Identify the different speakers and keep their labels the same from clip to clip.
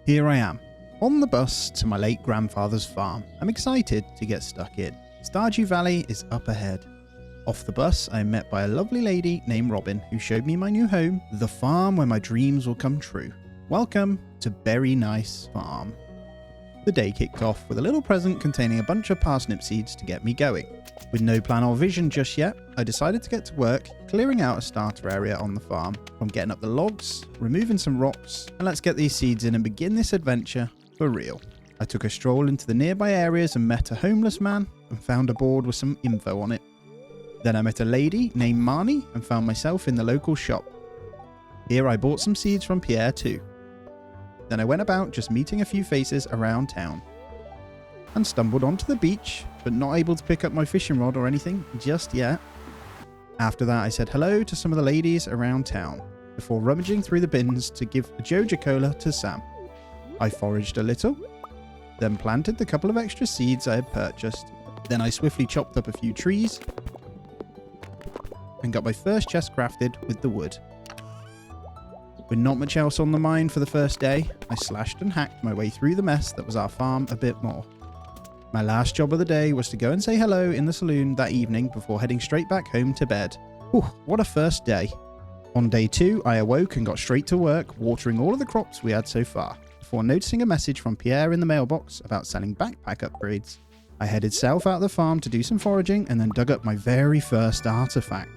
Speaker 1: Here I am, on the bus to my late grandfather's farm. I'm excited to get stuck in. Stardew Valley is up ahead. Off the bus, I am met by a lovely lady named Robin who showed me my new home, the farm where my dreams will come true. Welcome to Berry Nice Farm. The day kicked off with a little present containing a bunch of parsnip seeds to get me going. With no plan or vision just yet, I decided to get to work clearing out a starter area on the farm. From getting up the logs, removing some rocks, and let's get these seeds in and begin this adventure for real. I took a stroll into the nearby areas and met a homeless man and found a board with some info on it. Then I met a lady named Marnie and found myself in the local shop. Here I bought some seeds from Pierre too. Then I went about just meeting a few faces around town and stumbled onto the beach, but not able to pick up my fishing rod or anything just yet. After that, I said hello to some of the ladies around town before rummaging through the bins to give a Joja Cola to Sam. I foraged a little, then planted the couple of extra seeds I had purchased. Then I swiftly chopped up a few trees and got my first chest crafted with the wood. With not much else on the mind for the first day, I slashed and hacked my way through the mess that was our farm a bit more. My last job of the day was to go and say hello in the saloon that evening before heading straight back home to bed. Whew, what a first day. On day 2, I awoke and got straight to work, watering all of the crops we had so far, before noticing a message from Pierre in the mailbox about selling backpack upgrades. I headed south out of the farm to do some foraging and then dug up my very first artifact.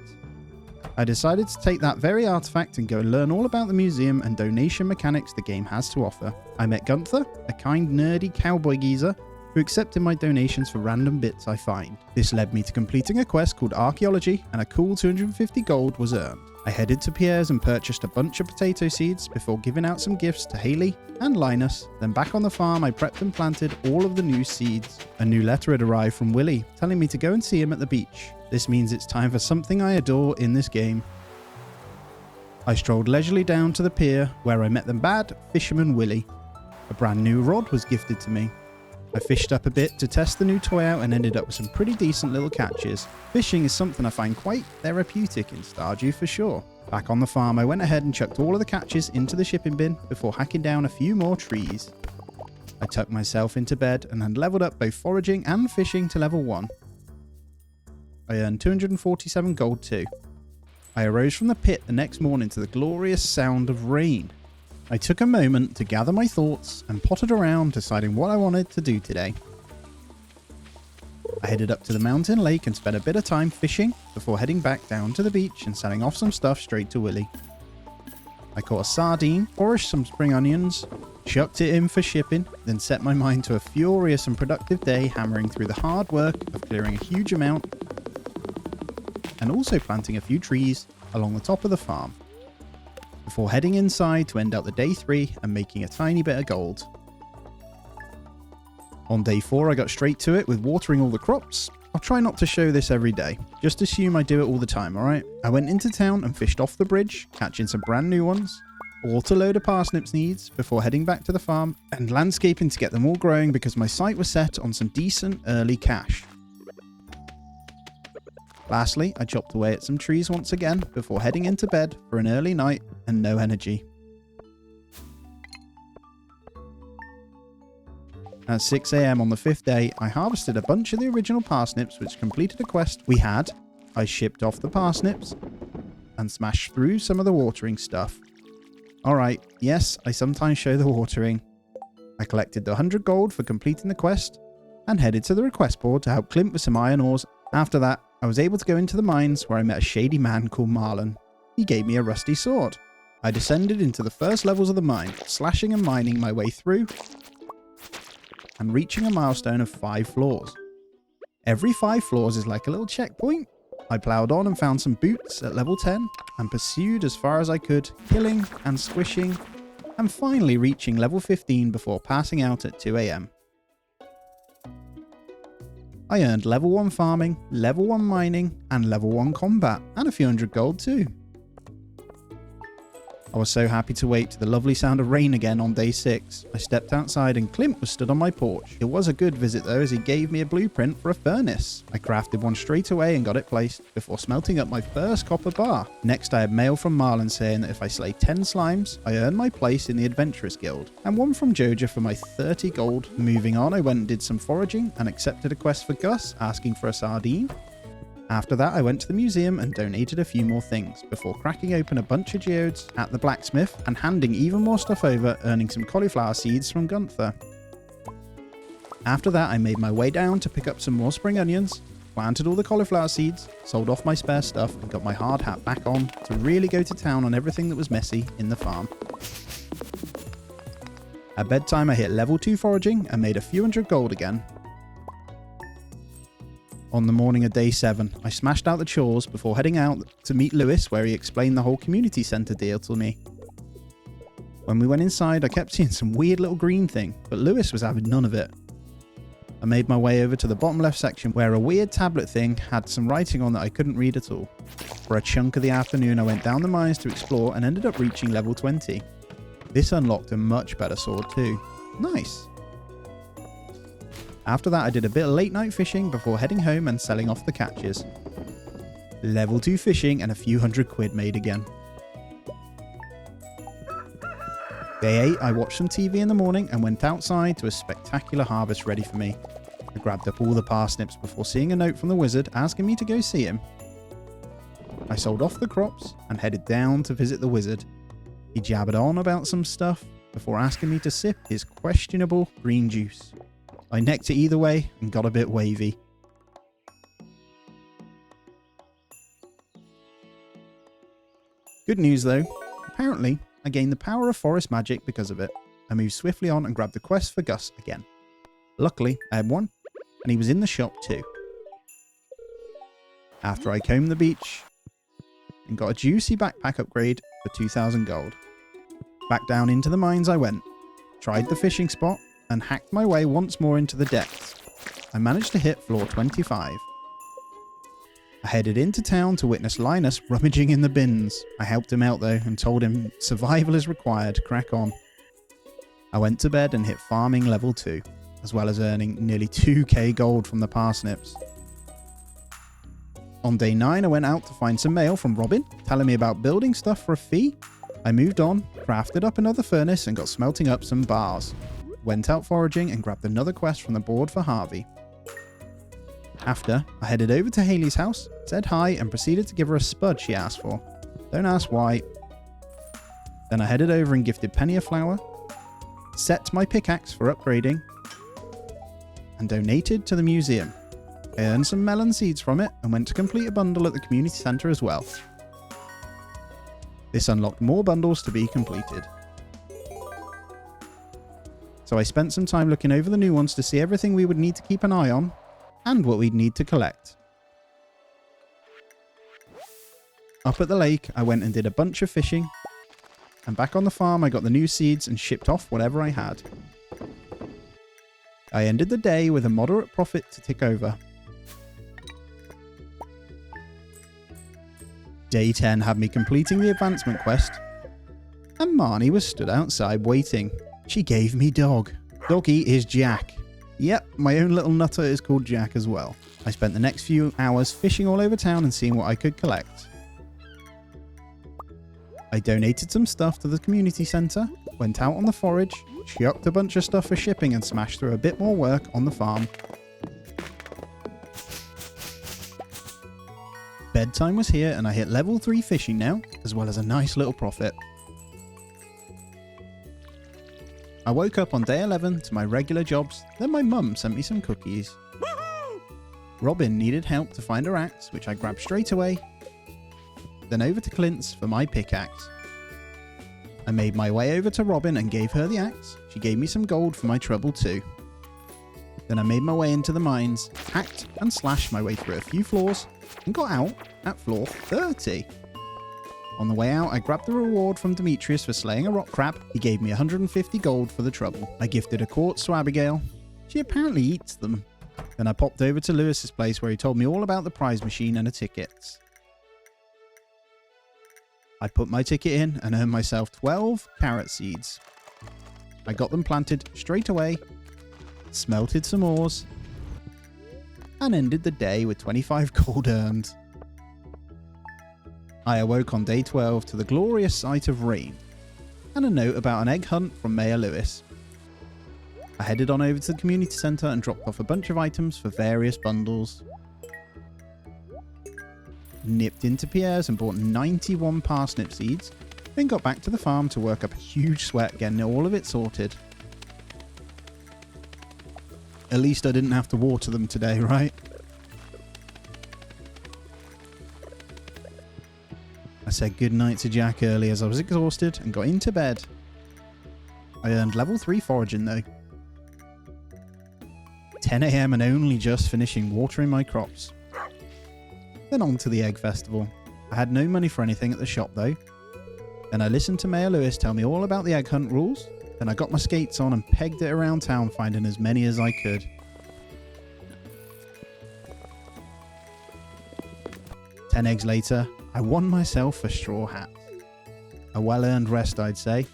Speaker 1: I decided to take that very artifact and go and learn all about the museum and donation mechanics the game has to offer. I met Gunther, a kind nerdy cowboy geezer, who accepted my donations for random bits I find. This led me to completing a quest called Archaeology, and a cool 250 gold was earned. I headed to Pierre's and purchased a bunch of potato seeds before giving out some gifts to Haley and Linus. Then back on the farm, I prepped and planted all of the new seeds. A new letter had arrived from Willie, telling me to go and see him at the beach. This means it's time for something I adore in this game. I strolled leisurely down to the pier, where I met the bad fisherman Willie. A brand new rod was gifted to me. I fished up a bit to test the new toy out and ended up with some pretty decent little catches. Fishing is something I find quite therapeutic in Stardew for sure. Back on the farm, I went ahead and chucked all of the catches into the shipping bin before hacking down a few more trees. I tucked myself into bed and had leveled up both foraging and fishing to level 1. I earned 247 gold too. I arose from the pit the next morning to the glorious sound of rain. I took a moment to gather my thoughts and pottered around deciding what I wanted to do today. I headed up to the mountain lake and spent a bit of time fishing before heading back down to the beach and selling off some stuff straight to Willie. I caught a sardine, foraged some spring onions, chucked it in for shipping, then set my mind to a furious and productive day hammering through the hard work of clearing a huge amount and also planting a few trees along the top of the farm, before heading inside to end out the day 3 and making a tiny bit of gold. On day 4 I got straight to it with watering all the crops. I'll try not to show this every day, just assume I do it all the time, alright? I went into town and fished off the bridge, catching some brand new ones, bought a load of parsnip seeds before heading back to the farm and landscaping to get them all growing because my sight was set on some decent early cash. Lastly, I chopped away at some trees once again before heading into bed for an early night and no energy. At 6 AM on the 5th day, I harvested a bunch of the original parsnips which completed a quest we had. I shipped off the parsnips and smashed through some of the watering stuff. Alright, yes, I sometimes show the watering. I collected the 100 gold for completing the quest and headed to the request board to help Clint with some iron ores. After that, I was able to go into the mines where I met a shady man called Marlon. He gave me a rusty sword. I descended into the first levels of the mine, slashing and mining my way through and reaching a milestone of 5 floors. Every 5 floors is like a little checkpoint. I ploughed on and found some boots at level 10 and pursued as far as I could, killing and squishing and finally reaching level 15 before passing out at 2 AM. I earned level 1 farming, level 1 mining, and level 1 combat, and a few hundred gold too. I was so happy to wake to the lovely sound of rain again on day 6. I stepped outside and Clint was stood on my porch. It was a good visit though, as he gave me a blueprint for a furnace. I crafted one straight away and got it placed before smelting up my first copper bar. Next I had mail from Marlon saying that if I slay 10 slimes, I earned my place in the Adventurers Guild, and one from Joja for my 30 gold. Moving on, I went and did some foraging and accepted a quest for Gus asking for a sardine. After that, I went to the museum and donated a few more things, before cracking open a bunch of geodes at the blacksmith and handing even more stuff over, earning some cauliflower seeds from Gunther. After that, I made my way down to pick up some more spring onions, planted all the cauliflower seeds, sold off my spare stuff, and got my hard hat back on to really go to town on everything that was messy in the farm. At bedtime, I hit level 2 foraging and made a few hundred gold again. On the morning of day 7, I smashed out the chores before heading out to meet Lewis, where he explained the whole community centre deal to me. When we went inside, I kept seeing some weird little green thing, but Lewis was having none of it. I made my way over to the bottom left section where a weird tablet thing had some writing on that I couldn't read at all. For a chunk of the afternoon, I went down the mines to explore and ended up reaching level 20. This unlocked a much better sword too. Nice! After that, I did a bit of late night fishing before heading home and selling off the catches. Level 2 fishing and a few £100 made again. Day 8, I watched some TV in the morning and went outside to a spectacular harvest ready for me. I grabbed up all the parsnips before seeing a note from the wizard asking me to go see him. I sold off the crops and headed down to visit the wizard. He jabbered on about some stuff before asking me to sip his questionable green juice. I necked it either way and got a bit wavy. Good news though, apparently I gained the power of forest magic because of it. I moved swiftly on and grabbed the quest for Gus again. Luckily I had one, and he was in the shop too. After I combed the beach and got a juicy backpack upgrade for 2,000 gold. Back down into the mines I went, tried the fishing spot, and hacked my way once more into the depths. I managed to hit floor 25. I headed into town to witness Linus rummaging in the bins. I helped him out though and told him survival is required, crack on. I went to bed and hit farming level 2, as well as earning nearly 2k gold from the parsnips. On day 9 I went out to find some mail from Robin, telling me about building stuff for a fee. I moved on, crafted up another furnace and got smelting up some bars. Went out foraging and grabbed another quest from the board for Harvey. After, I headed over to Haley's house, said hi and proceeded to give her a spud she asked for. Don't ask why. Then I headed over and gifted Penny a flower, set my pickaxe for upgrading, and donated to the museum. I earned some melon seeds from it and went to complete a bundle at the community centre as well. This unlocked more bundles to be completed. So I spent some time looking over the new ones to see everything we would need to keep an eye on and what we'd need to collect. Up at the lake, I went and did a bunch of fishing, and back on the farm I got the new seeds and shipped off whatever I had. I ended the day with a moderate profit to tick over. Day 10 had me completing the advancement quest, and Marnie was stood outside waiting. She gave me dog. Doggy is Jack. Yep, my own little nutter is called Jack as well. I spent the next few hours fishing all over town and seeing what I could collect. I donated some stuff to the community centre, went out on the forage, chucked a bunch of stuff for shipping and smashed through a bit more work on the farm. Bedtime was here and I hit level 3 fishing now, as well as a nice little profit. I woke up on day 11 to my regular jobs, then my mum sent me some cookies. Robin needed help to find her axe, which I grabbed straight away, then over to Clint's for my pickaxe. I made my way over to Robin and gave her the axe. She gave me some gold for my trouble too. Then I made my way into the mines, hacked and slashed my way through a few floors, and got out at floor 30. On the way out, I grabbed the reward from Demetrius for slaying a rock crab. He gave me 150 gold for the trouble. I gifted a quartz to Abigail. She apparently eats them. Then I popped over to Lewis's place where he told me all about the prize machine and the tickets. I put my ticket in and earned myself 12 carrot seeds. I got them planted straight away, smelted some ores, and ended the day with 25 gold earned. I awoke on day 12 to the glorious sight of rain and a note about an egg hunt from Mayor Lewis. I headed on over to the community centre and dropped off a bunch of items for various bundles. Nipped into Pierre's and bought 91 parsnip seeds, then got back to the farm to work up a huge sweat getting all of it sorted. At least I didn't have to water them today, right? I said goodnight to Jack early as I was exhausted and got into bed. I earned level 3 foraging though. 10 AM and only just finishing watering my crops. Then on to the egg festival. I had no money for anything at the shop though. Then I listened to Mayor Lewis tell me all about the egg hunt rules. Then I got my skates on and pegged it around town finding as many as I could. Ten eggs later, I won myself a straw hat. A well-earned rest, I'd say.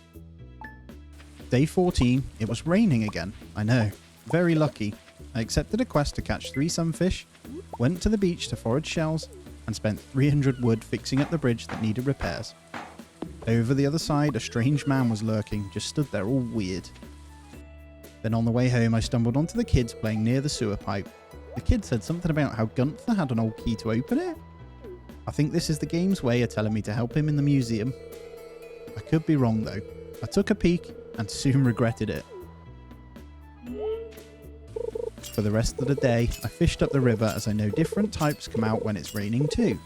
Speaker 1: Day 14, it was raining again. I know, very lucky. I accepted a quest to catch 3 sunfish, went to the beach to forage shells, and spent 300 wood fixing up the bridge that needed repairs. Over the other side, a strange man was lurking, just stood there all weird. Then on the way home, I stumbled onto the kids playing near the sewer pipe. The kid said something about how Gunther had an old key to open it. I think this is the game's way of telling me to help him in the museum. I could be wrong though. I took a peek and soon regretted it. For the rest of the day, I fished up the river as I know different types come out when it's raining too.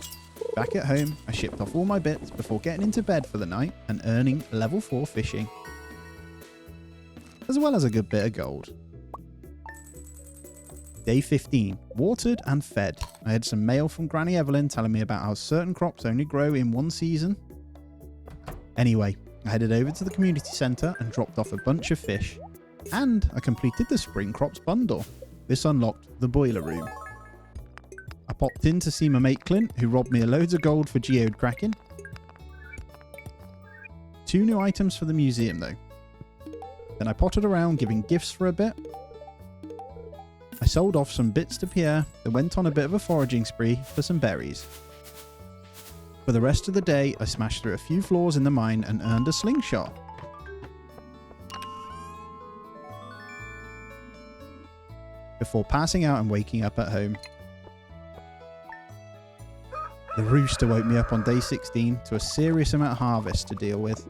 Speaker 1: Back at home, I shipped off all my bits before getting into bed for the night and earning level 4 fishing. As well as a good bit of gold. Day 15, watered and fed. I had some mail from Granny Evelyn telling me about how certain crops only grow in one season. Anyway, I headed over to the community centre and dropped off a bunch of fish. And I completed the spring crops bundle. This unlocked the boiler room. I popped in to see my mate Clint, who robbed me loads of gold for geode cracking. 2 new items for the museum though. Then I potted around giving gifts for a bit. I sold off some bits to Pierre, then went on a bit of a foraging spree for some berries. For the rest of the day, I smashed through a few floors in the mine and earned a slingshot. Before passing out and waking up at home. The rooster woke me up on day 16 to a serious amount of harvest to deal with.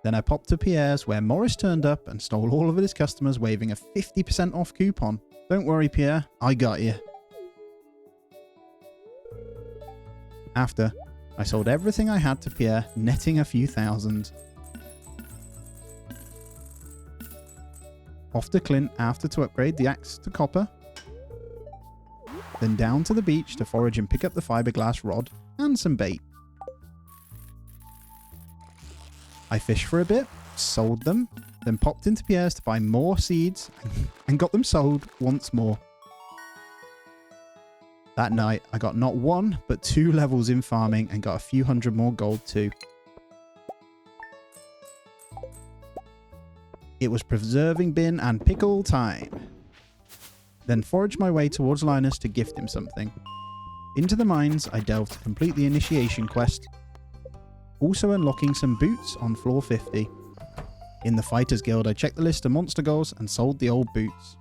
Speaker 1: Then I popped to Pierre's where Morris turned up and stole all of his customers waving a 50% off coupon. Don't worry Pierre, I got you. After, I sold everything I had to Pierre, netting a few thousand. Off to Clint after to upgrade the axe to copper. Then down to the beach to forage and pick up the fiberglass rod and some bait. I fished for a bit, sold them, then popped into Pierre's to buy more seeds and got them sold once more. That night, I got not 1, but 2 levels in farming and got a few hundred more gold too. It was preserving bin and pickle time. Then foraged my way towards Linus to gift him something. Into the mines, I delved to complete the initiation quest. Also unlocking some boots on floor 50. In the Fighters Guild, I checked the list of monster goals and sold the old boots.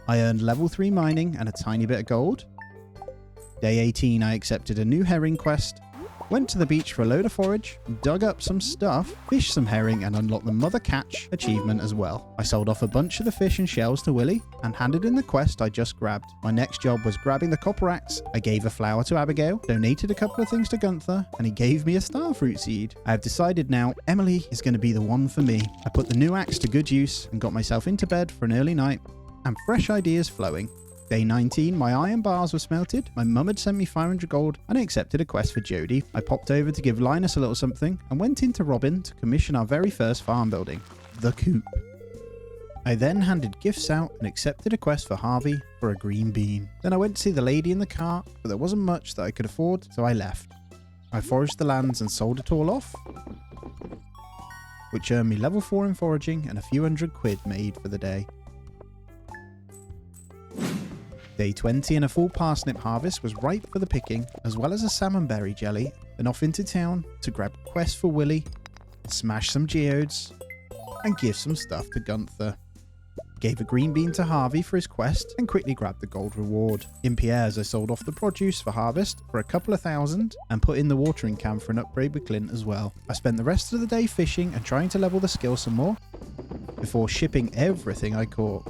Speaker 1: I earned level 3 mining and a tiny bit of gold. Day 18, I accepted a new herring quest. Went to the beach for a load of forage, dug up some stuff, fished some herring and unlocked the Mother Catch achievement as well. I sold off a bunch of the fish and shells to Willie and handed in the quest I just grabbed. My next job was grabbing the copper axe. I gave a flower to Abigail, donated a couple of things to Gunther, and he gave me a starfruit seed. I have decided now Emily is going to be the one for me. I put the new axe to good use and got myself into bed for an early night and fresh ideas flowing. Day 19, my iron bars were smelted, my mum had sent me 500 gold, and I accepted a quest for Jody. I popped over to give Linus a little something, and went into Robin to commission our very first farm building, the coop. I then handed gifts out and accepted a quest for Harvey for a green bean. Then I went to see the lady in the cart, but there wasn't much that I could afford, so I left. I foraged the lands and sold it all off, which earned me level 4 in foraging and a few £100 made for the day. Day 20 and a full parsnip harvest was ripe for the picking, as well as a salmonberry jelly, then off into town to grab a quest for Willy, smash some geodes, and give some stuff to Gunther. Gave a green bean to Harvey for his quest and quickly grabbed the gold reward. In Pierre's I sold off the produce for harvest for a couple of thousand and put in the watering can for an upgrade with Clint as well. I spent the rest of the day fishing and trying to level the skill some more before shipping everything I caught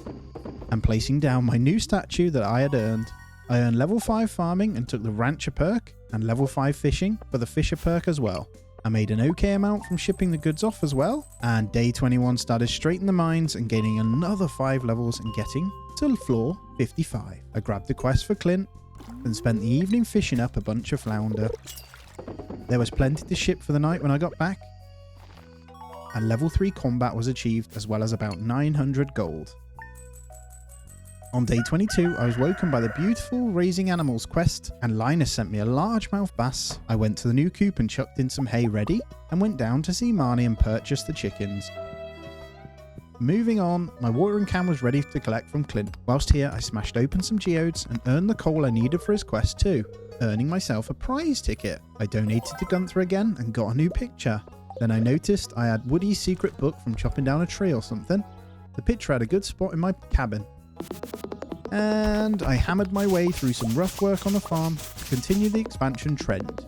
Speaker 1: and placing down my new statue that I had earned. I earned level 5 farming and took the rancher perk and level 5 fishing for the fisher perk as well. I made an okay amount from shipping the goods off as well, and day 21 started straight in the mines and gaining another 5 levels and getting to floor 55. I grabbed the quest for Clint and spent the evening fishing up a bunch of flounder. There was plenty to ship for the night when I got back, and level 3 combat was achieved as well as about 900 gold. On day 22, I was woken by the beautiful Raising Animals quest, and Linus sent me a largemouth bass. I went to the new coop and chucked in some hay ready, and went down to see Marnie and purchase the chickens. Moving on, my watering can was ready to collect from Clint. Whilst here, I smashed open some geodes and earned the coal I needed for his quest too, earning myself a prize ticket. I donated to Gunther again and got a new picture. Then I noticed I had Woody's secret book from chopping down a tree or something. The picture had a good spot in my cabin. And I hammered my way through some rough work on the farm to continue the expansion trend.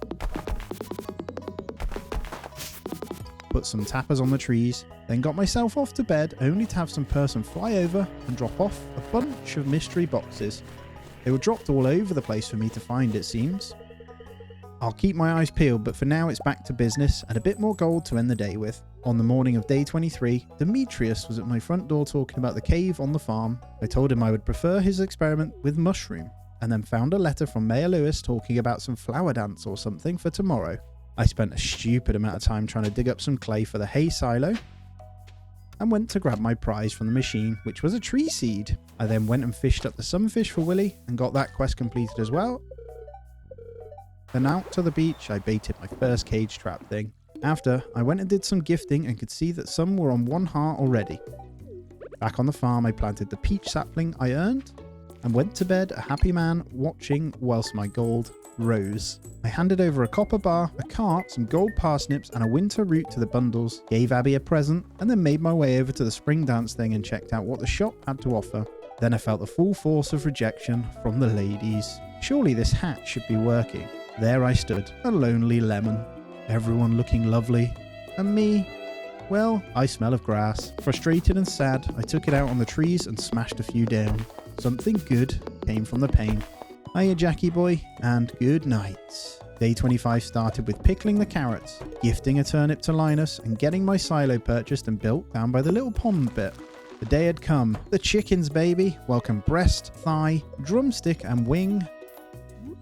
Speaker 1: Put some tappers on the trees, then got myself off to bed only to have some person fly over and drop off a bunch of mystery boxes. They were dropped all over the place for me to find, it seems. I'll keep my eyes peeled, but for now it's back to business and a bit more gold to end the day with. On the morning of day 23, Demetrius was at my front door talking about the cave on the farm. I told him I would prefer his experiment with mushroom, and then found a letter from Mayor Lewis talking about some flower dance or something for tomorrow. I spent a stupid amount of time trying to dig up some clay for the hay silo, and went to grab my prize from the machine, which was a tree seed. I then went and fished up the sunfish for Willy, and got that quest completed as well. Then out to the beach, I baited my first cage trap thing. After, I went and did some gifting and could see that some were on 1 heart already. Back on the farm, I planted the peach sapling I earned and went to bed a happy man watching whilst my gold rose. I handed over a copper bar, a cart, some gold parsnips and a winter root to the bundles, gave Abby a present, and then made my way over to the spring dance thing and checked out what the shop had to offer. Then I felt the full force of rejection from the ladies. Surely this hat should be working. There I stood, a lonely lemon. Everyone looking lovely, and me, well, I smell of grass. Frustrated and sad, I took it out on the trees and smashed a few down. Something good came from the pain. Hiya Jackie boy, and good night. Day 25 started with pickling the carrots, gifting a turnip to Linus, and getting my silo purchased and built down by the little pond bit. The day had come. The chickens, baby. Welcome breast, thigh, drumstick, and wing.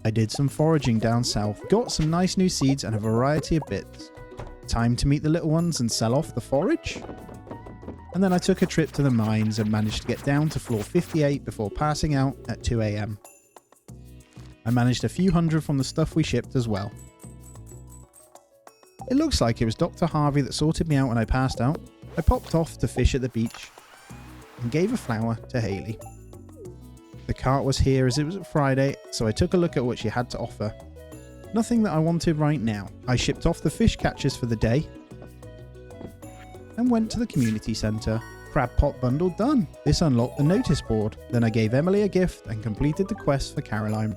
Speaker 1: I did some foraging down south, got some nice new seeds and a variety of bits. Time to meet the little ones and sell off the forage. And then I took a trip to the mines and managed to get down to floor 58 before passing out at 2 AM. I managed a few hundred from the stuff we shipped as well. It looks like it was Dr. Harvey that sorted me out when I passed out. I popped off to fish at the beach and gave a flower to Haley. The cart was here as it was Friday, so I took a look at what she had to offer. Nothing that I wanted right now. I shipped off the fish catches for the day and went to the community centre. Crab pot bundle done. This unlocked the notice board. Then I gave Emily a gift and completed the quest for Caroline.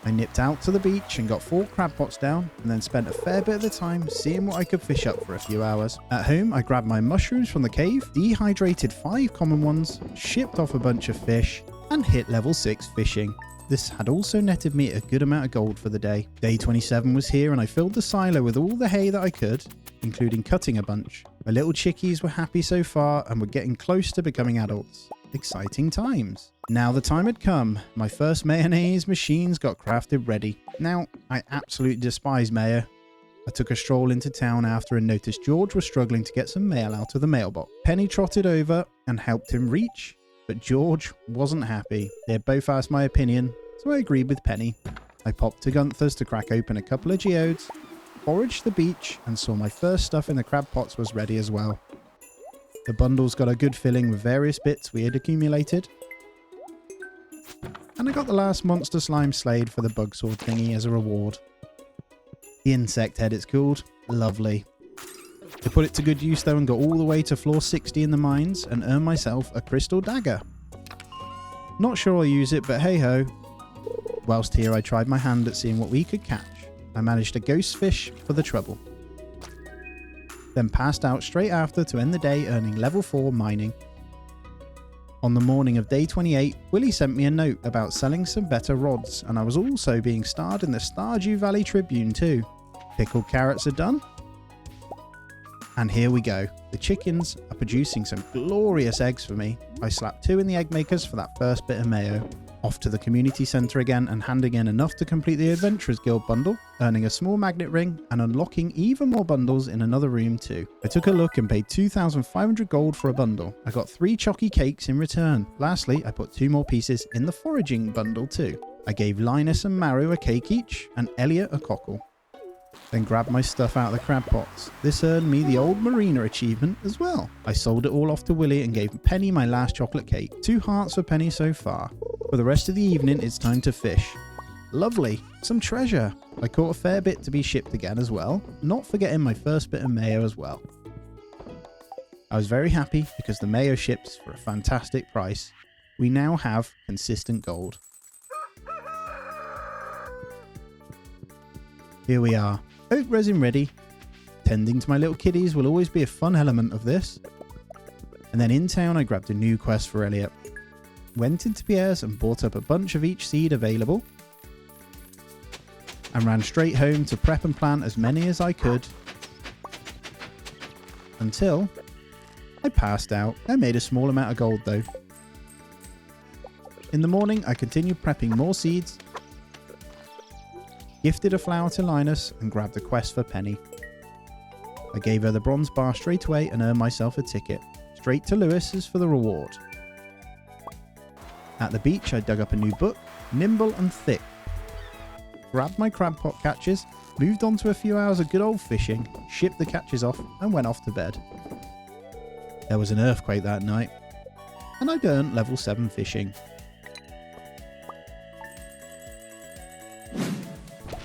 Speaker 1: I nipped out to the beach and got 4 crab pots down, and then spent a fair bit of the time seeing what I could fish up for a few hours. At home, I grabbed my mushrooms from the cave, dehydrated 5 common ones, shipped off a bunch of fish, and hit level 6 fishing. This had also netted me a good amount of gold for the day. Day 27 was here and I filled the silo with all the hay that I could, including cutting a bunch. My little chickies were happy so far and were getting close to becoming adults. Exciting times. Now the time had come. My first mayonnaise machines got crafted ready. Now, I absolutely despise mayo, I took a stroll into town after and noticed George was struggling to get some mail out of the mailbox. Penny trotted over and helped him reach, but George wasn't happy. They had both asked my opinion, so I agreed with Penny. I popped to Gunther's to crack open a couple of geodes, foraged the beach, and saw my first stuff in the crab pots was ready as well. The bundles got a good filling with various bits we had accumulated. And I got the last monster slime slayed for the bug sword thingy as a reward. The insect head it's called. Lovely. I put it to good use though and got all the way to floor 60 in the mines and earned myself a crystal dagger. Not sure I'll use it, but hey ho. Whilst here I tried my hand at seeing what we could catch. I managed a ghost fish for the trouble. Then passed out straight after to end the day earning level 4 mining. On the morning of day 28, Willie sent me a note about selling some better rods, and I was also being starred in the Stardew Valley Tribune too. Pickled carrots are done. And here we go. The chickens are producing some glorious eggs for me. I slapped 2 in the egg makers for that first bit of mayo. Off to the community centre again and handing in enough to complete the Adventurers Guild bundle, earning a small magnet ring and unlocking even more bundles in another room too. I took a look and paid 2,500 gold for a bundle. I got 3 chalky cakes in return. Lastly, I put 2 more pieces in the foraging bundle too. I gave Linus and Maru a cake each and Elliot a cockle. Then grabbed my stuff out of the crab pots. This earned me the old marina achievement as well. I sold it all off to Willie and gave Penny my last chocolate cake. 2 hearts for Penny so far. For the rest of the evening it's time to fish. Lovely, some treasure. I caught a fair bit to be shipped again as well, not forgetting my first bit of mayo as well. I was very happy because the mayo ships for a fantastic price. We now have consistent gold. Here we are. Oak resin ready. Tending to my little kiddies will always be a fun element of this. And then in town I grabbed a new quest for Elliot. Went into Pierre's and bought up a bunch of each seed available. And ran straight home to prep and plant as many as I could. Until I passed out. I made a small amount of gold though. In the morning I continued prepping more seeds. Gifted a flower to Linus and grabbed a quest for Penny. I gave her the bronze bar straight away and earned myself a ticket. Straight to Lewis's for the reward. At the beach I dug up a new book, Nimble and Thick. Grabbed my crab pot catches, moved on to a few hours of good old fishing, shipped the catches off and went off to bed. There was an earthquake that night and I'd earned level 7 fishing.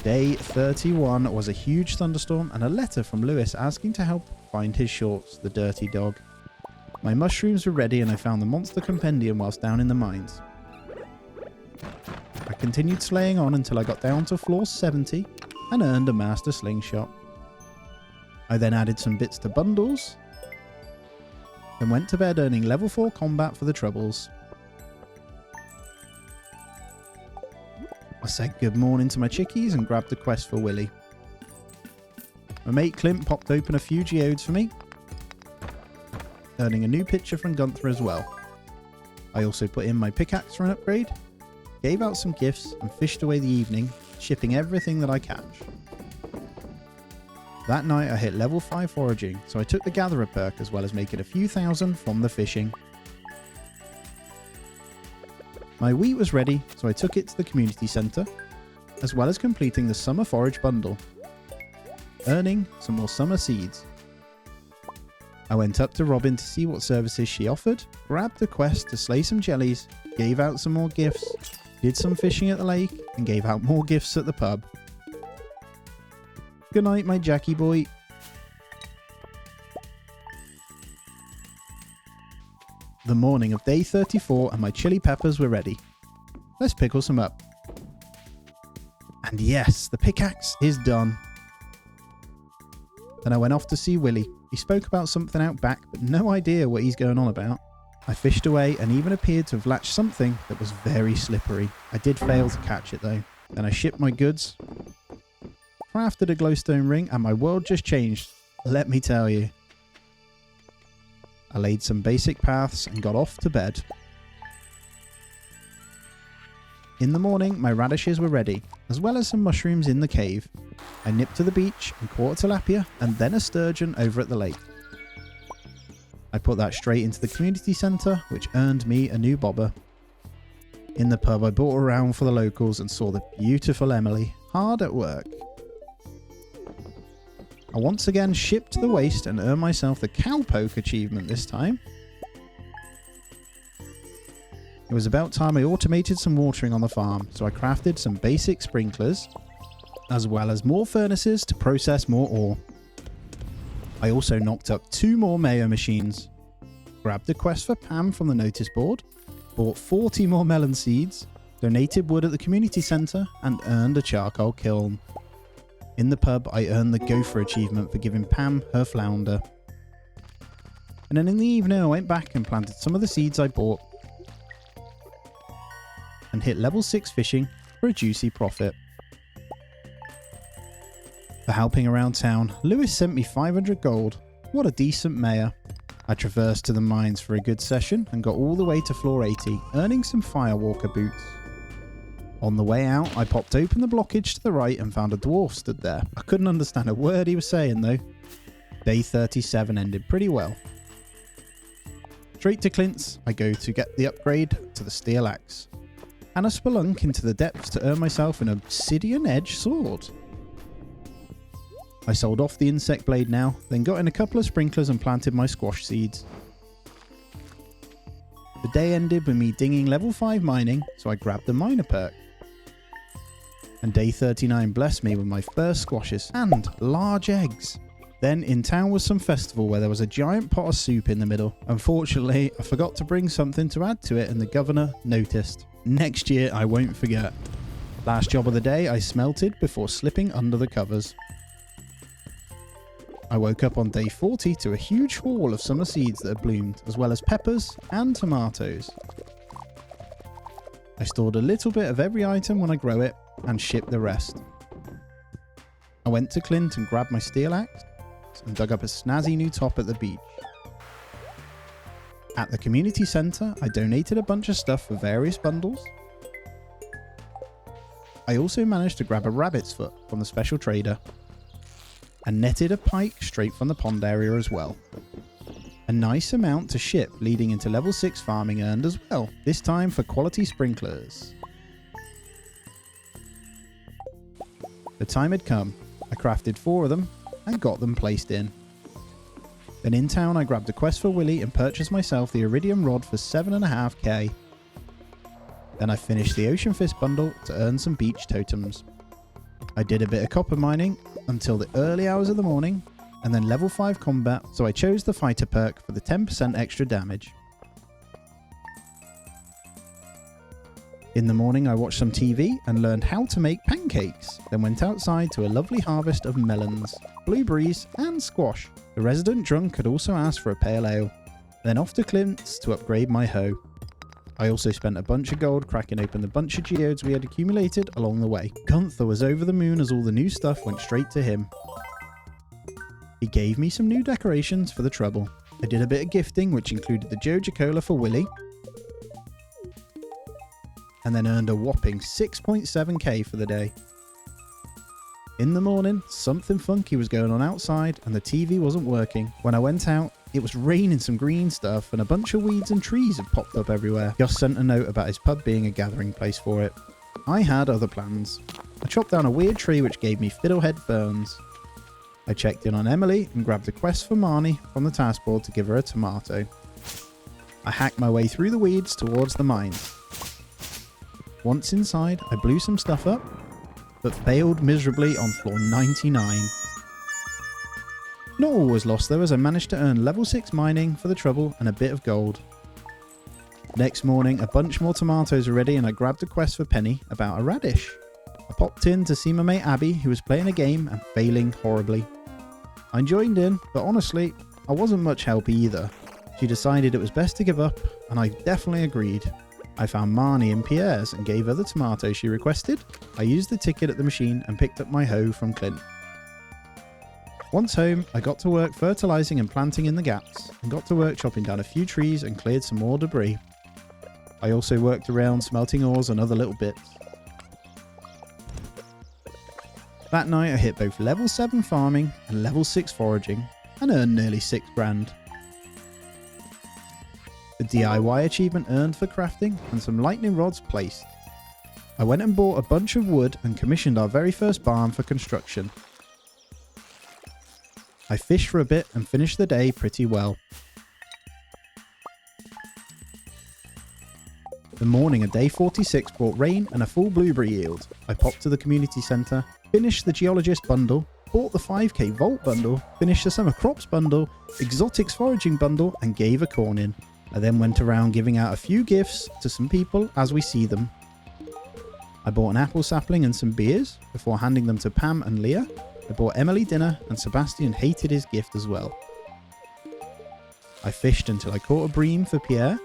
Speaker 1: Day 31 was a huge thunderstorm and a letter from Lewis asking to help find his shorts, the dirty dog. My mushrooms were ready and I found the monster compendium whilst down in the mines. I continued slaying on until I got down to floor 70 and earned a master slingshot. I then added some bits to bundles and went to bed earning level 4 combat for the troubles. I said good morning to my chickies and grabbed a quest for Willie. My mate Clint popped open a few geodes for me, earning a new picture from Gunther as well. I also put in my pickaxe for an upgrade, gave out some gifts and fished away the evening, shipping everything that I catch. That night I hit level 5 foraging, so I took the gatherer perk as well as making a few thousand from the fishing. My wheat was ready, so I took it to the community centre, as well as completing the summer forage bundle, earning some more summer seeds. I went up to Robin to see what services she offered, grabbed a quest to slay some jellies, gave out some more gifts, did some fishing at the lake, and gave out more gifts at the pub. Good night, my Jackie boy. The morning of day 34 and my chili peppers were ready. Let's pickle some up. And yes, the pickaxe is done. Then I went off to see Willie. He spoke about something out back, but no idea what he's going on about. I fished away and even appeared to have latched something that was very slippery. I did fail to catch it though. Then I shipped my goods, crafted a glowstone ring, and my world just changed, let me tell you. I laid some basic paths and got off to bed. In the morning, my radishes were ready, as well as some mushrooms in the cave. I nipped to the beach and caught a tilapia and then a sturgeon over at the lake. I put that straight into the community centre, which earned me a new bobber. In the pub, I bought around for the locals and saw the beautiful Emily hard at work. I once again shipped to the waste and earned myself the cowpoke achievement this time. It was about time I automated some watering on the farm, so I crafted some basic sprinklers, as well as more furnaces to process more ore. I also knocked up 2 more mayo machines, grabbed a quest for Pam from the notice board, bought 40 more melon seeds, donated wood at the community centre, and earned a charcoal kiln. In the pub, I earned the gopher achievement for giving Pam her flounder. And then in the evening, I went back and planted some of the seeds I bought, and hit level 6 fishing for a juicy profit. For helping around town, Lewis sent me 500 gold. What a decent mayor. I traversed to the mines for a good session and got all the way to floor 80, earning some firewalker boots. On the way out, I popped open the blockage to the right and found a dwarf stood there. I couldn't understand a word he was saying though. Day 37 ended pretty well. Straight to Clint's, I go to get the upgrade to the steel axe, and a spelunk into the depths to earn myself an obsidian edge sword. I sold off the insect blade now, then got in a couple of sprinklers and planted my squash seeds. The day ended with me dinging level 5 mining, so I grabbed the miner perk. And day 39 blessed me with my first squashes and large eggs. Then in town was some festival where there was a giant pot of soup in the middle. Unfortunately, I forgot to bring something to add to it and the governor noticed. Next year I won't forget. Last job of the day, I smelted before slipping under the covers. I woke up on day 40 to a huge haul of summer seeds that had bloomed, as well as peppers and tomatoes. I stored a little bit of every item when I grow it and shipped the rest. I went to Clint and grabbed my steel axe and dug up a snazzy new top at the beach. At the community centre, I donated a bunch of stuff for various bundles. I also managed to grab a rabbit's foot from the special trader and netted a pike straight from the pond area as well. A nice amount to ship, leading into level 6 farming earned as well, this time for quality sprinklers. The time had come. I crafted 4 of them and got them placed in. Then in town I grabbed a quest for Willy and purchased myself the iridium rod for 7.5k. Then I finished the ocean fist bundle to earn some beach totems. I did a bit of copper mining until the early hours of the morning, and then level 5 combat, so I chose the fighter perk for the 10% extra damage. In the morning I watched some TV and learned how to make pancakes, then went outside to a lovely harvest of melons, blueberries and squash. The resident drunk had also asked for a pale ale. Then off to Clint's to upgrade my hoe. I also spent a bunch of gold cracking open the bunch of geodes we had accumulated along the way. Gunther was over the moon as all the new stuff went straight to him. He gave me some new decorations for the trouble. I did a bit of gifting, which included the Joja Cola for Willy, and then earned a whopping 6.7k for the day. In the morning, something funky was going on outside and the TV wasn't working. When I went out, it was raining some green stuff and a bunch of weeds and trees had popped up everywhere. Gus sent a note about his pub being a gathering place for it. I had other plans. I chopped down a weird tree which gave me fiddlehead ferns. I checked in on Emily and grabbed a quest for Marnie from the taskboard to give her a tomato. I hacked my way through the weeds towards the mines. Once inside, I blew some stuff up, but failed miserably on floor 99. Not all was lost though, as I managed to earn level 6 mining for the trouble and a bit of gold. Next morning, a bunch more tomatoes were ready and I grabbed a quest for Penny about a radish. I popped in to see my mate Abby, who was playing a game and failing horribly. I joined in, but honestly, I wasn't much help either. She decided it was best to give up, and I definitely agreed. I found Marnie in Pierre's and gave her the tomato she requested. I used the ticket at the machine and picked up my hoe from Clint. Once home, I got to work fertilising and planting in the gaps, and got to work chopping down a few trees and cleared some more debris. I also worked around smelting ores and other little bits. That night I hit both level 7 farming and level 6 foraging and earned nearly 6 grand. The DIY achievement earned for crafting and some lightning rods placed. I went and bought a bunch of wood and commissioned our very first barn for construction. I fished for a bit and finished the day pretty well. The morning of day 46 brought rain and a full blueberry yield. I popped to the community centre, finished the geologist bundle, bought the 5k vault bundle, finished the summer crops bundle, exotics foraging bundle and gave a corn in. I then went around giving out a few gifts to some people as we see them. I bought an apple sapling and some beers before handing them to Pam and Leah. I bought Emily dinner and Sebastian hated his gift as well. I fished until I caught a bream for Pierre.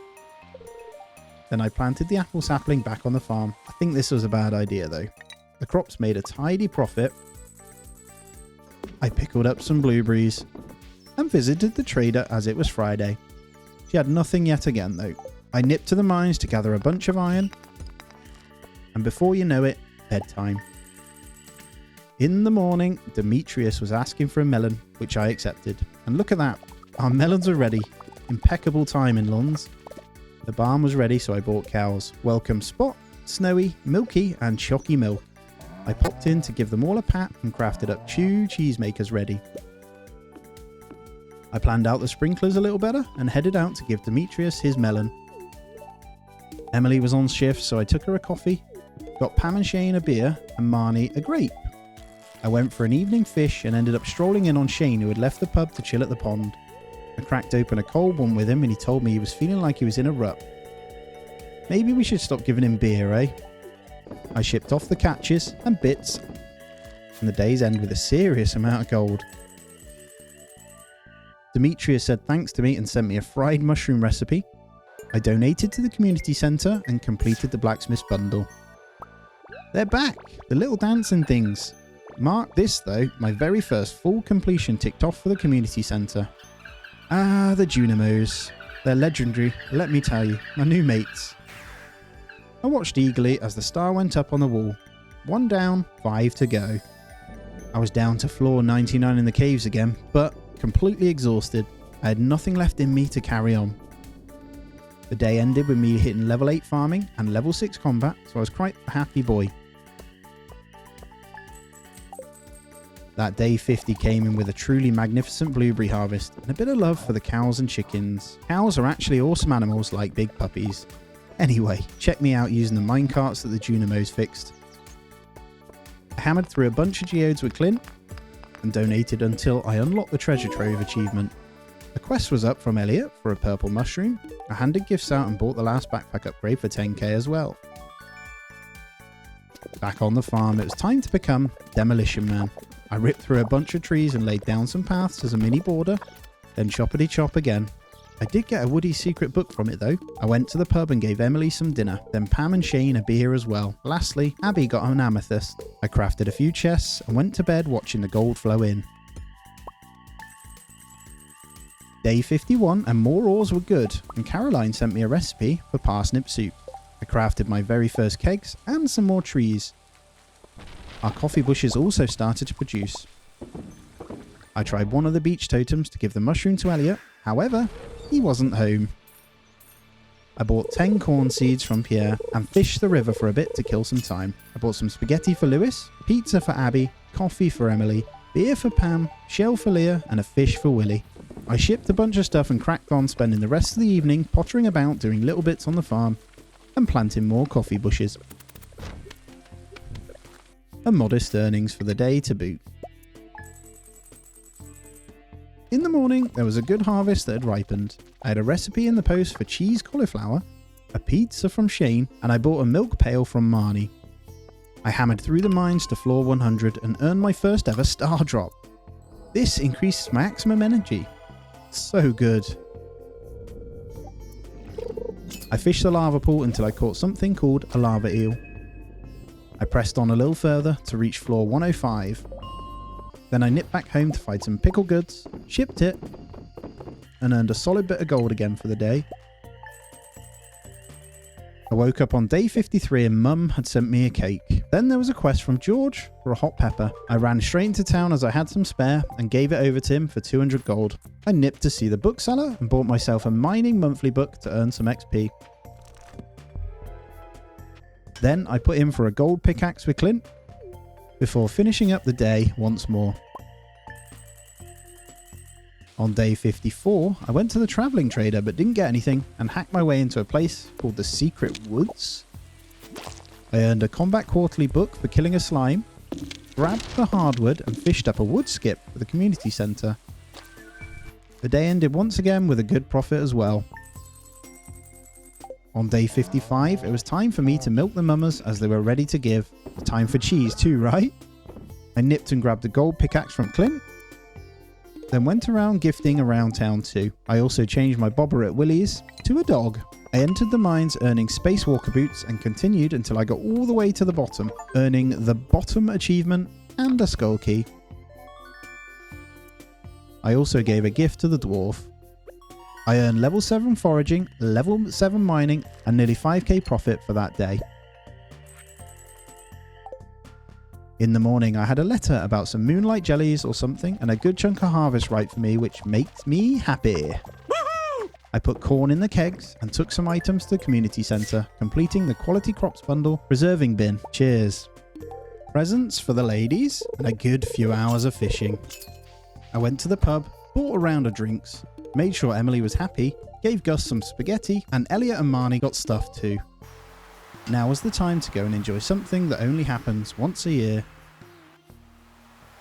Speaker 1: Then I planted the apple sapling back on the farm. I think this was a bad idea though. The crops made a tidy profit. I pickled up some blueberries and visited the trader as it was Friday. She had nothing yet again though. I nipped to the mines to gather a bunch of iron. And before you know it, bedtime. In the morning, Demetrius was asking for a melon, which I accepted. And look at that, our melons are ready. Impeccable timing, Luns. The barn was ready, so I bought cows. Welcome Spot, Snowy, Milky and Chocky Milk. I popped in to give them all a pat and crafted up 2 cheesemakers ready. I planned out the sprinklers a little better and headed out to give Demetrius his melon. Emily was on shift, so I took her a coffee, got Pam and Shane a beer and Marnie a grape. I went for an evening fish and ended up strolling in on Shane, who had left the pub to chill at the pond. I cracked open a cold one with him and he told me he was feeling like he was in a rut. Maybe we should stop giving him beer, eh? I shipped off the catches and bits, and the days end with a serious amount of gold. Demetrius said thanks to me and sent me a fried mushroom recipe. I donated to the community centre and completed the blacksmith's bundle. They're back, the little dancing things. Mark this though, my very first full completion ticked off for the community centre. Ah, the Junimos. They're legendary, let me tell you, my new mates. I watched eagerly as the star went up on the wall. 1 down, 5 to go. I was down to floor 99 in the caves again, but completely exhausted. I had nothing left in me to carry on. The day ended with me hitting level 8 farming and level 6 combat, so I was quite a happy boy. That day 50 came in with a truly magnificent blueberry harvest and a bit of love for the cows and chickens. Cows are actually awesome animals like big puppies. Anyway, check me out using the minecarts that the Junimos fixed. I hammered through a bunch of geodes with Clint and donated until I unlocked the treasure trove achievement. A quest was up from Elliot for a purple mushroom. I handed gifts out and bought the last backpack upgrade for 10k as well. Back on the farm, it was time to become Demolition Man. I ripped through a bunch of trees and laid down some paths as a mini border, then choppity chop again. I did get a Woody secret book from it though. I went to the pub and gave Emily some dinner, then Pam and Shane a beer as well. Lastly, Abby got an amethyst. I crafted a few chests and went to bed watching the gold flow in. Day 51 and more ores were good, and Caroline sent me a recipe for parsnip soup. I crafted my very first kegs and some more trees. Our coffee bushes also started to produce. I tried one of the beach totems to give the mushroom to Elliot, however, he wasn't home. I bought 10 corn seeds from Pierre and fished the river for a bit to kill some time. I bought some spaghetti for Lewis, pizza for Abby, coffee for Emily, beer for Pam, shell for Leah and a fish for Willie. I shipped a bunch of stuff and cracked on, spending the rest of the evening pottering about doing little bits on the farm and planting more coffee bushes. And modest earnings for the day to boot. In the morning, there was a good harvest that had ripened. I had a recipe in the post for cheese cauliflower, a pizza from Shane, and I bought a milk pail from Marnie. I hammered through the mines to floor 100 and earned my first ever star drop. This increases maximum energy. So good. I fished the lava pool until I caught something called a lava eel. I pressed on a little further to reach floor 105. Then I nipped back home to find some pickle goods, shipped it, and earned a solid bit of gold again for the day. I woke up on day 53 and Mum had sent me a cake. Then there was a quest from George for a hot pepper. I ran straight into town as I had some spare and gave it over to him for 200 gold. I nipped to see the bookseller and bought myself a mining monthly book to earn some XP. Then I put in for a gold pickaxe with Clint before finishing up the day once more. On day 54, I went to the travelling trader but didn't get anything and hacked my way into a place called the Secret Woods. I earned a combat quarterly book for killing a slime, grabbed the hardwood and fished up a wood skip for the community centre. The day ended once again with a good profit as well. On day 55, it was time for me to milk the mummers as they were ready to give. Time for cheese too, right? I nipped and grabbed a gold pickaxe from Clint, then went around gifting around town too. I also changed my bobber at Willie's to a dog. I entered the mines earning spacewalker boots and continued until I got all the way to the bottom, earning the bottom achievement and a skull key. I also gave a gift to the dwarf. I earned level 7 foraging, level 7 mining and nearly 5k profit for that day. In the morning, I had a letter about some moonlight jellies or something and a good chunk of harvest right for me, which makes me happy. Woohoo! I put corn in the kegs and took some items to the community centre, completing the quality crops bundle preserving bin. Cheers. Presents for the ladies and a good few hours of fishing. I went to the pub, bought a round of drinks, made sure Emily was happy, gave Gus some spaghetti, and Elliot and Marnie got stuffed too. Now was the time to go and enjoy something that only happens once a year.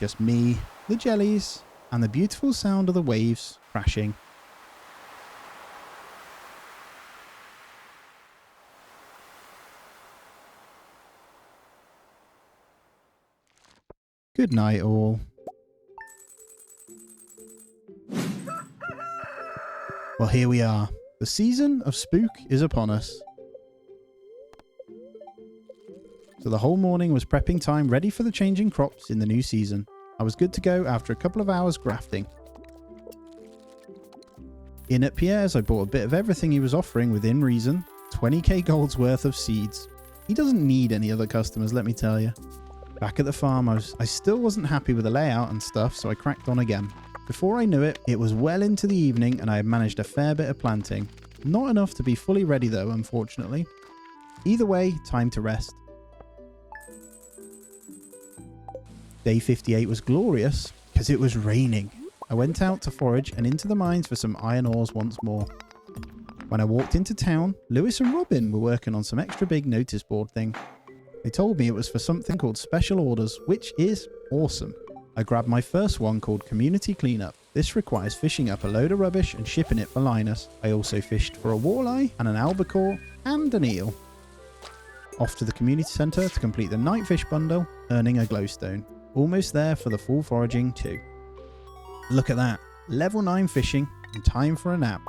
Speaker 1: Just me, the jellies, and the beautiful sound of the waves crashing. Good night all. Well, here we are. The season of spook is upon us. So the whole morning was prepping time, ready for the changing crops in the new season. I was good to go after a couple of hours grafting. In at Pierre's, I bought a bit of everything he was offering within reason. 20k gold's worth of seeds. He doesn't need any other customers, let me tell you. Back at the farm, I still wasn't happy with the layout and stuff, so I cracked on again. Before I knew it, it was well into the evening and I had managed a fair bit of planting. Not enough to be fully ready though, unfortunately. Either way, time to rest. Day 58 was glorious because it was raining. I went out to forage and into the mines for some iron ores once more. When I walked into town, Lewis and Robin were working on some extra big notice board thing. They told me it was for something called special orders, which is awesome. I grabbed my first one called Community Cleanup. This requires fishing up a load of rubbish and shipping it for Linus. I also fished for a walleye and an albacore and an eel. Off to the community centre to complete the night fish bundle, earning a glowstone. Almost there for the full foraging too. Look at that. Level 9 fishing and time for a nap.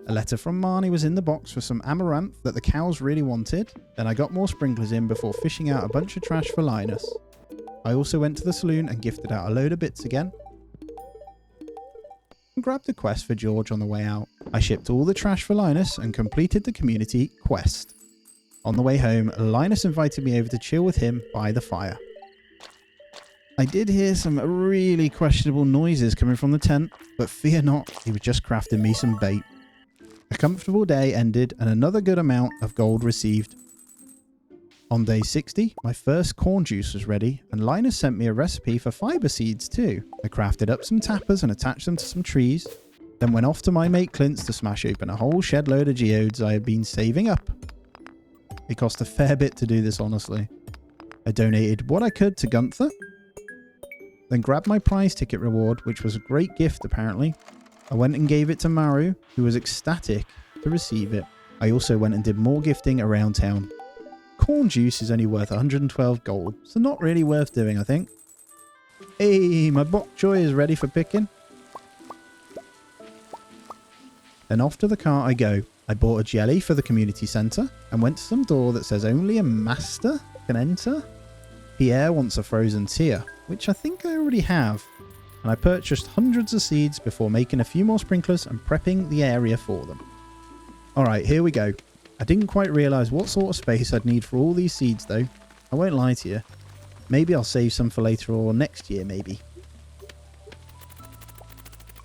Speaker 1: A letter from Marnie was in the box for some amaranth that the cows really wanted. Then I got more sprinklers in before fishing out a bunch of trash for Linus. I also went to the saloon and gifted out a load of bits again. And grabbed a quest for George on the way out. I shipped all the trash for Linus and completed the community quest. On the way home, Linus invited me over to chill with him by the fire. I did hear some really questionable noises coming from the tent, but fear not, he was just crafting me some bait. A comfortable day ended and another good amount of gold received. On day 60, my first corn juice was ready, and Linus sent me a recipe for fibre seeds too. I crafted up some tappers and attached them to some trees, then went off to my mate Clint's to smash open a whole shed load of geodes I had been saving up. It cost a fair bit to do this, honestly. I donated what I could to Gunther, then grabbed my prize ticket reward, which was a great gift apparently. I went and gave it to Maru, who was ecstatic to receive it. I also went and did more gifting around town. Corn juice is only worth 112 gold, so not really worth doing, I think. Hey, my bok choy is ready for picking. Then off to the cart I go. I bought a jelly for the community centre and went to some door that says only a master can enter. Pierre wants a frozen tear, which I think I already have. And I purchased hundreds of seeds before making a few more sprinklers and prepping the area for them. Alright, here we go. I didn't quite realise what sort of space I'd need for all these seeds though. I won't lie to you. Maybe I'll save some for later or next year maybe.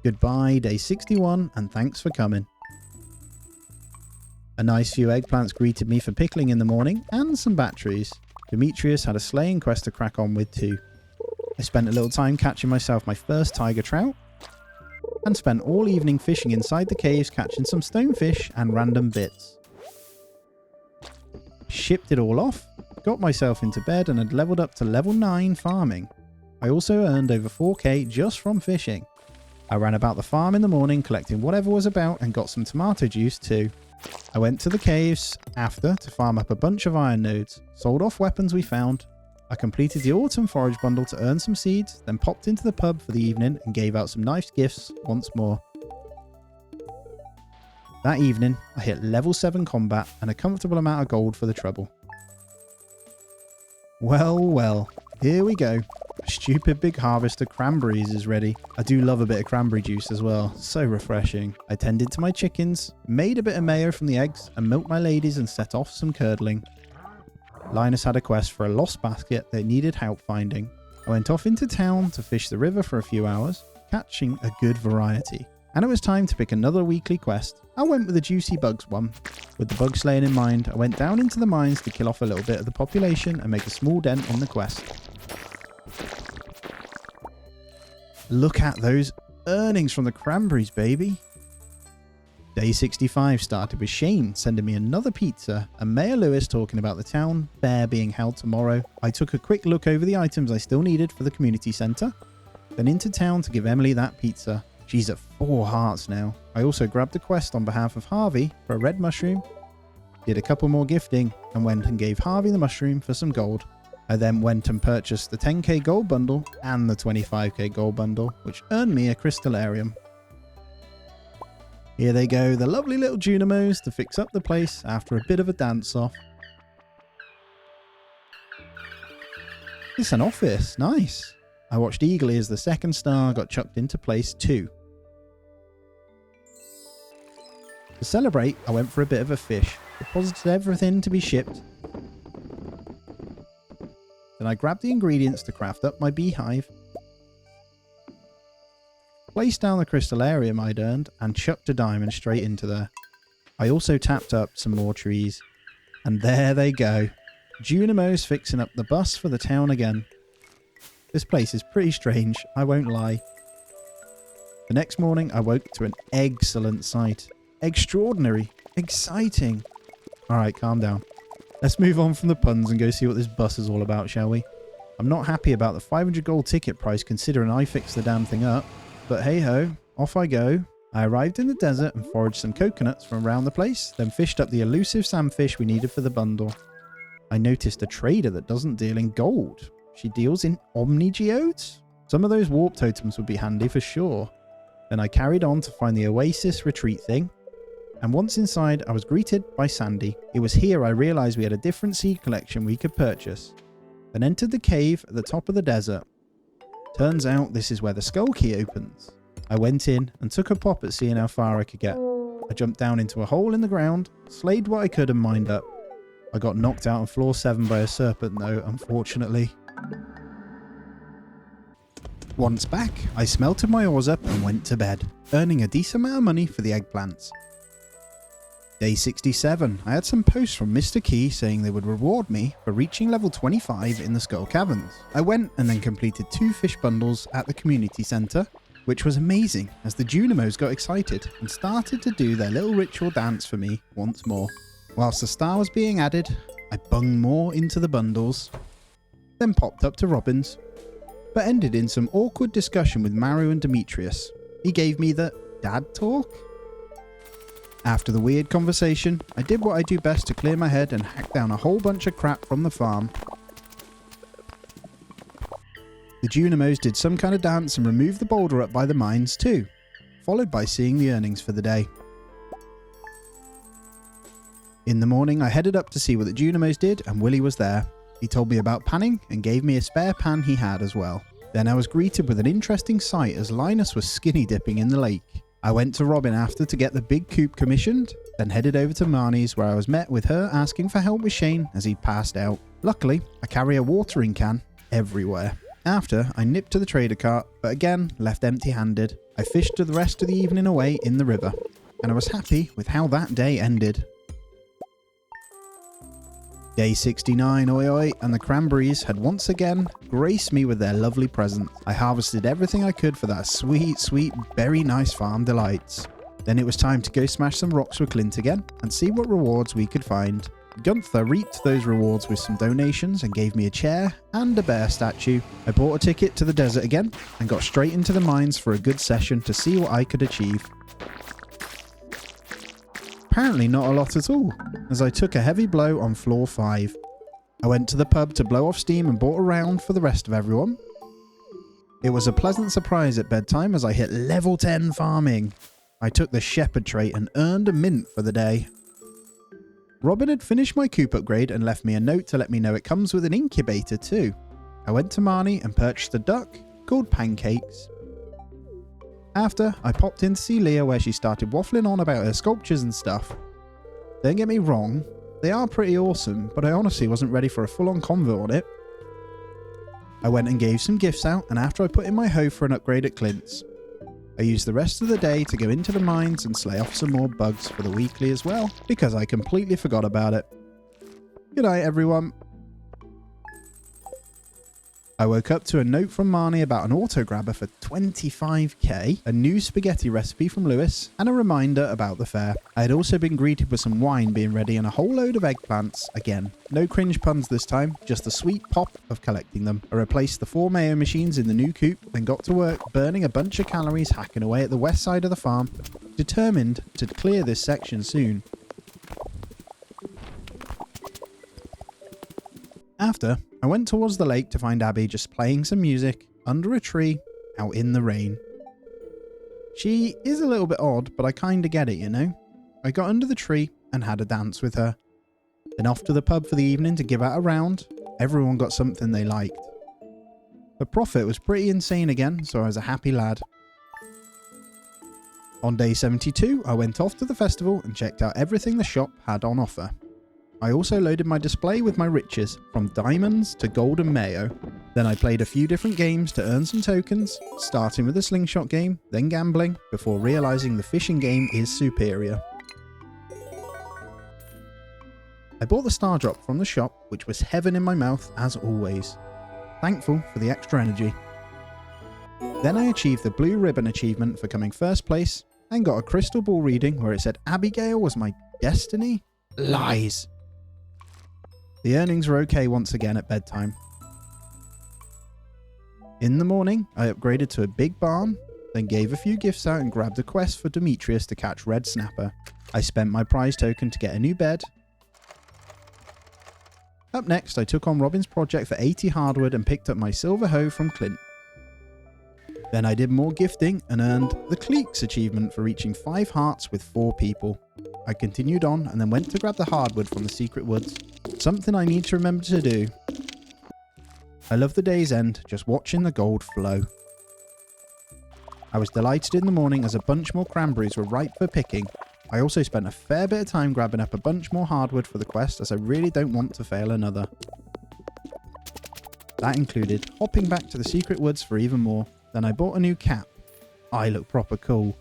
Speaker 1: Goodbye, day 61, and thanks for coming. A nice few eggplants greeted me for pickling in the morning, and some batteries. Demetrius had a slaying quest to crack on with too. I spent a little time catching myself my first tiger trout, and spent all evening fishing inside the caves catching some stonefish and random bits. Shipped it all off, got myself into bed and had leveled up to level 9 farming. I also earned over 4k just from fishing. I ran about the farm in the morning collecting whatever was about and got some tomato juice too. I went to the caves after to farm up a bunch of iron nodes, sold off weapons we found. I completed the autumn forage bundle to earn some seeds, then popped into the pub for the evening and gave out some nice gifts once more. That evening, I hit level 7 combat and a comfortable amount of gold for the trouble. Well, here we go. A stupid big harvest of cranberries is ready. I do love a bit of cranberry juice as well, so refreshing. I tended to my chickens, made a bit of mayo from the eggs, and milked my ladies and set off some curdling. Linus had a quest for a lost basket that needed help finding. I went off into town to fish the river for a few hours, catching a good variety. And it was time to pick another weekly quest. I went with the juicy bugs one. With the bug slaying in mind, I went down into the mines to kill off a little bit of the population and make a small dent in the quest. Look at those earnings from the cranberries, baby. Day 65 started with Shane sending me another pizza and Mayor Lewis talking about the town fair being held tomorrow. I took a quick look over the items I still needed for the community centre, then into town to give Emily that pizza. She's at 4 hearts now. I also grabbed a quest on behalf of Harvey for a red mushroom, did a couple more gifting, and went and gave Harvey the mushroom for some gold. I then went and purchased the 10k gold bundle and the 25k gold bundle, which earned me a crystallarium. Here they go, the lovely little Junimos to fix up the place after a bit of a dance-off. It's an office, nice. I watched eagerly as the second star got chucked into place too. To celebrate, I went for a bit of a fish, deposited everything to be shipped. Then I grabbed the ingredients to craft up my beehive, placed down the crystallarium I'd earned, and chucked a diamond straight into there. I also tapped up some more trees. And there they go. Junimo's fixing up the bus for the town again. This place is pretty strange, I won't lie. The next morning I woke to an excellent sight. Extraordinary. Exciting. Alright, calm down. Let's move on from the puns and go see what this bus is all about, shall we? I'm not happy about the 500 gold ticket price considering I fixed the damn thing up. But hey ho, off I go. I arrived in the desert and foraged some coconuts from around the place, then fished up the elusive sandfish we needed for the bundle. I noticed a trader that doesn't deal in gold. She deals in omni geodes? Some of those warp totems would be handy for sure. Then I carried on to find the Oasis retreat thing. And once inside, I was greeted by Sandy. It was here I realised we had a different seed collection we could purchase. Then entered the cave at the top of the desert. Turns out this is where the skull key opens. I went in and took a pop at seeing how far I could get. I jumped down into a hole in the ground, slayed what I could and mined up. I got knocked out on floor 7 by a serpent though, unfortunately. Once back, I smelted my ores up and went to bed, earning a decent amount of money for the eggplants. Day 67, I had some posts from Mr. Key saying they would reward me for reaching level 25 in the Skull Caverns. I went and then completed 2 fish bundles at the community centre, which was amazing as the Junimos got excited and started to do their little ritual dance for me once more. Whilst the star was being added, I bunged more into the bundles, then popped up to Robin's, but ended in some awkward discussion with Maru and Demetrius. He gave me the dad talk. After the weird conversation, I did what I do best to clear my head and hack down a whole bunch of crap from the farm. The Junimos did some kind of dance and removed the boulder up by the mines too, followed by seeing the earnings for the day. In the morning I headed up to see what the Junimos did and Willie was there. He told me about panning and gave me a spare pan he had as well. Then I was greeted with an interesting sight as Linus was skinny dipping in the lake. I went to Robin after to get the big coop commissioned, then headed over to Marnie's where I was met with her asking for help with Shane as he'd passed out. Luckily, I carry a watering can everywhere. After, I nipped to the trader cart, but again, left empty-handed. I fished the rest of the evening away in the river, and I was happy with how that day ended. Day 69, oi oi, and the cranberries had once again graced me with their lovely presence. I harvested everything I could for that sweet, sweet, very nice farm delights. Then it was time to go smash some rocks with Clint again and see what rewards we could find. Gunther reaped those rewards with some donations and gave me a chair and a bear statue. I bought a ticket to the desert again and got straight into the mines for a good session to see what I could achieve. Apparently not a lot at all, as I took a heavy blow on floor 5. I went to the pub to blow off steam and bought a round for the rest of everyone. It was a pleasant surprise at bedtime as I hit level 10 farming. I took the shepherd trait and earned a mint for the day. Robin had finished my coop upgrade and left me a note to let me know it comes with an incubator too. I went to Marnie and purchased a duck called Pancakes. After, I popped in to see Leah where she started waffling on about her sculptures and stuff. Don't get me wrong, they are pretty awesome, but I honestly wasn't ready for a full-on convo on it. I went and gave some gifts out, and after I put in my hoe for an upgrade at Clint's, I used the rest of the day to go into the mines and slay off some more bugs for the weekly as well, because I completely forgot about it. Good night, everyone. I woke up to a note from Marnie about an auto grabber for 25k, a new spaghetti recipe from Lewis, and a reminder about the fair. I had also been greeted with some wine being ready and a whole load of eggplants. Again, no cringe puns this time, just the sweet pop of collecting them. I replaced the 4 mayo machines in the new coop, then got to work burning a bunch of calories hacking away at the west side of the farm, determined to clear this section soon. After, I went towards the lake to find Abby just playing some music under a tree out in the rain. She is a little bit odd, but I kinda get it, you know? I got under the tree and had a dance with her. Then off to the pub for the evening to give out a round. Everyone got something they liked. The profit was pretty insane again, so I was a happy lad. On day 72, I went off to the festival and checked out everything the shop had on offer. I also loaded my display with my riches, from diamonds to gold and mayo. Then I played a few different games to earn some tokens, starting with a slingshot game, then gambling, before realising the fishing game is superior. I bought the star drop from the shop, which was heaven in my mouth as always. Thankful for the extra energy. Then I achieved the blue ribbon achievement for coming first place, and got a crystal ball reading where it said Abigail was my destiny? Lies! The earnings were okay once again at bedtime. In the morning, I upgraded to a big barn, then gave a few gifts out and grabbed a quest for Demetrius to catch red snapper. I spent my prize token to get a new bed. Up next, I took on Robin's project for 80 hardwood and picked up my silver hoe from Clint. Then I did more gifting and earned the Cleeks achievement for reaching 5 hearts with 4 people. I continued on and then went to grab the hardwood from the secret woods. Something I need to remember to do. I love the day's end, just watching the gold flow. I was delighted in the morning as a bunch more cranberries were ripe for picking. I also spent a fair bit of time grabbing up a bunch more hardwood for the quest as I really don't want to fail another. That included hopping back to the secret woods for even more. Then I bought a new cap. I look proper cool.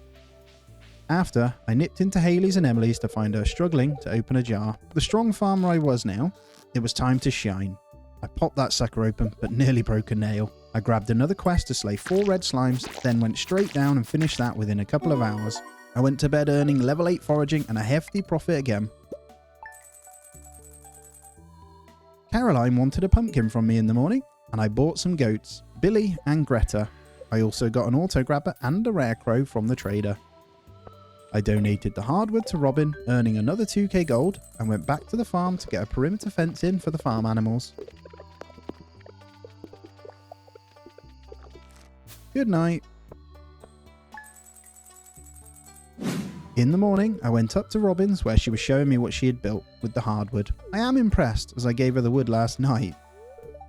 Speaker 1: After, I nipped into Hayley's and Emily's to find her struggling to open a jar. The strong farmer I was now, it was time to shine. I popped that sucker open, but nearly broke a nail. I grabbed another quest to slay 4 red slimes, then went straight down and finished that within a couple of hours. I went to bed earning level 8 foraging and a hefty profit again. Caroline wanted a pumpkin from me in the morning, and I bought some goats, Billy and Greta. I also got an auto grabber and a rare crow from the trader. I donated the hardwood to Robin, earning another 2k gold, and went back to the farm to get a perimeter fence in for the farm animals. Good night. In the morning, I went up to Robin's where she was showing me what she had built with the hardwood. I am impressed as I gave her the wood last night.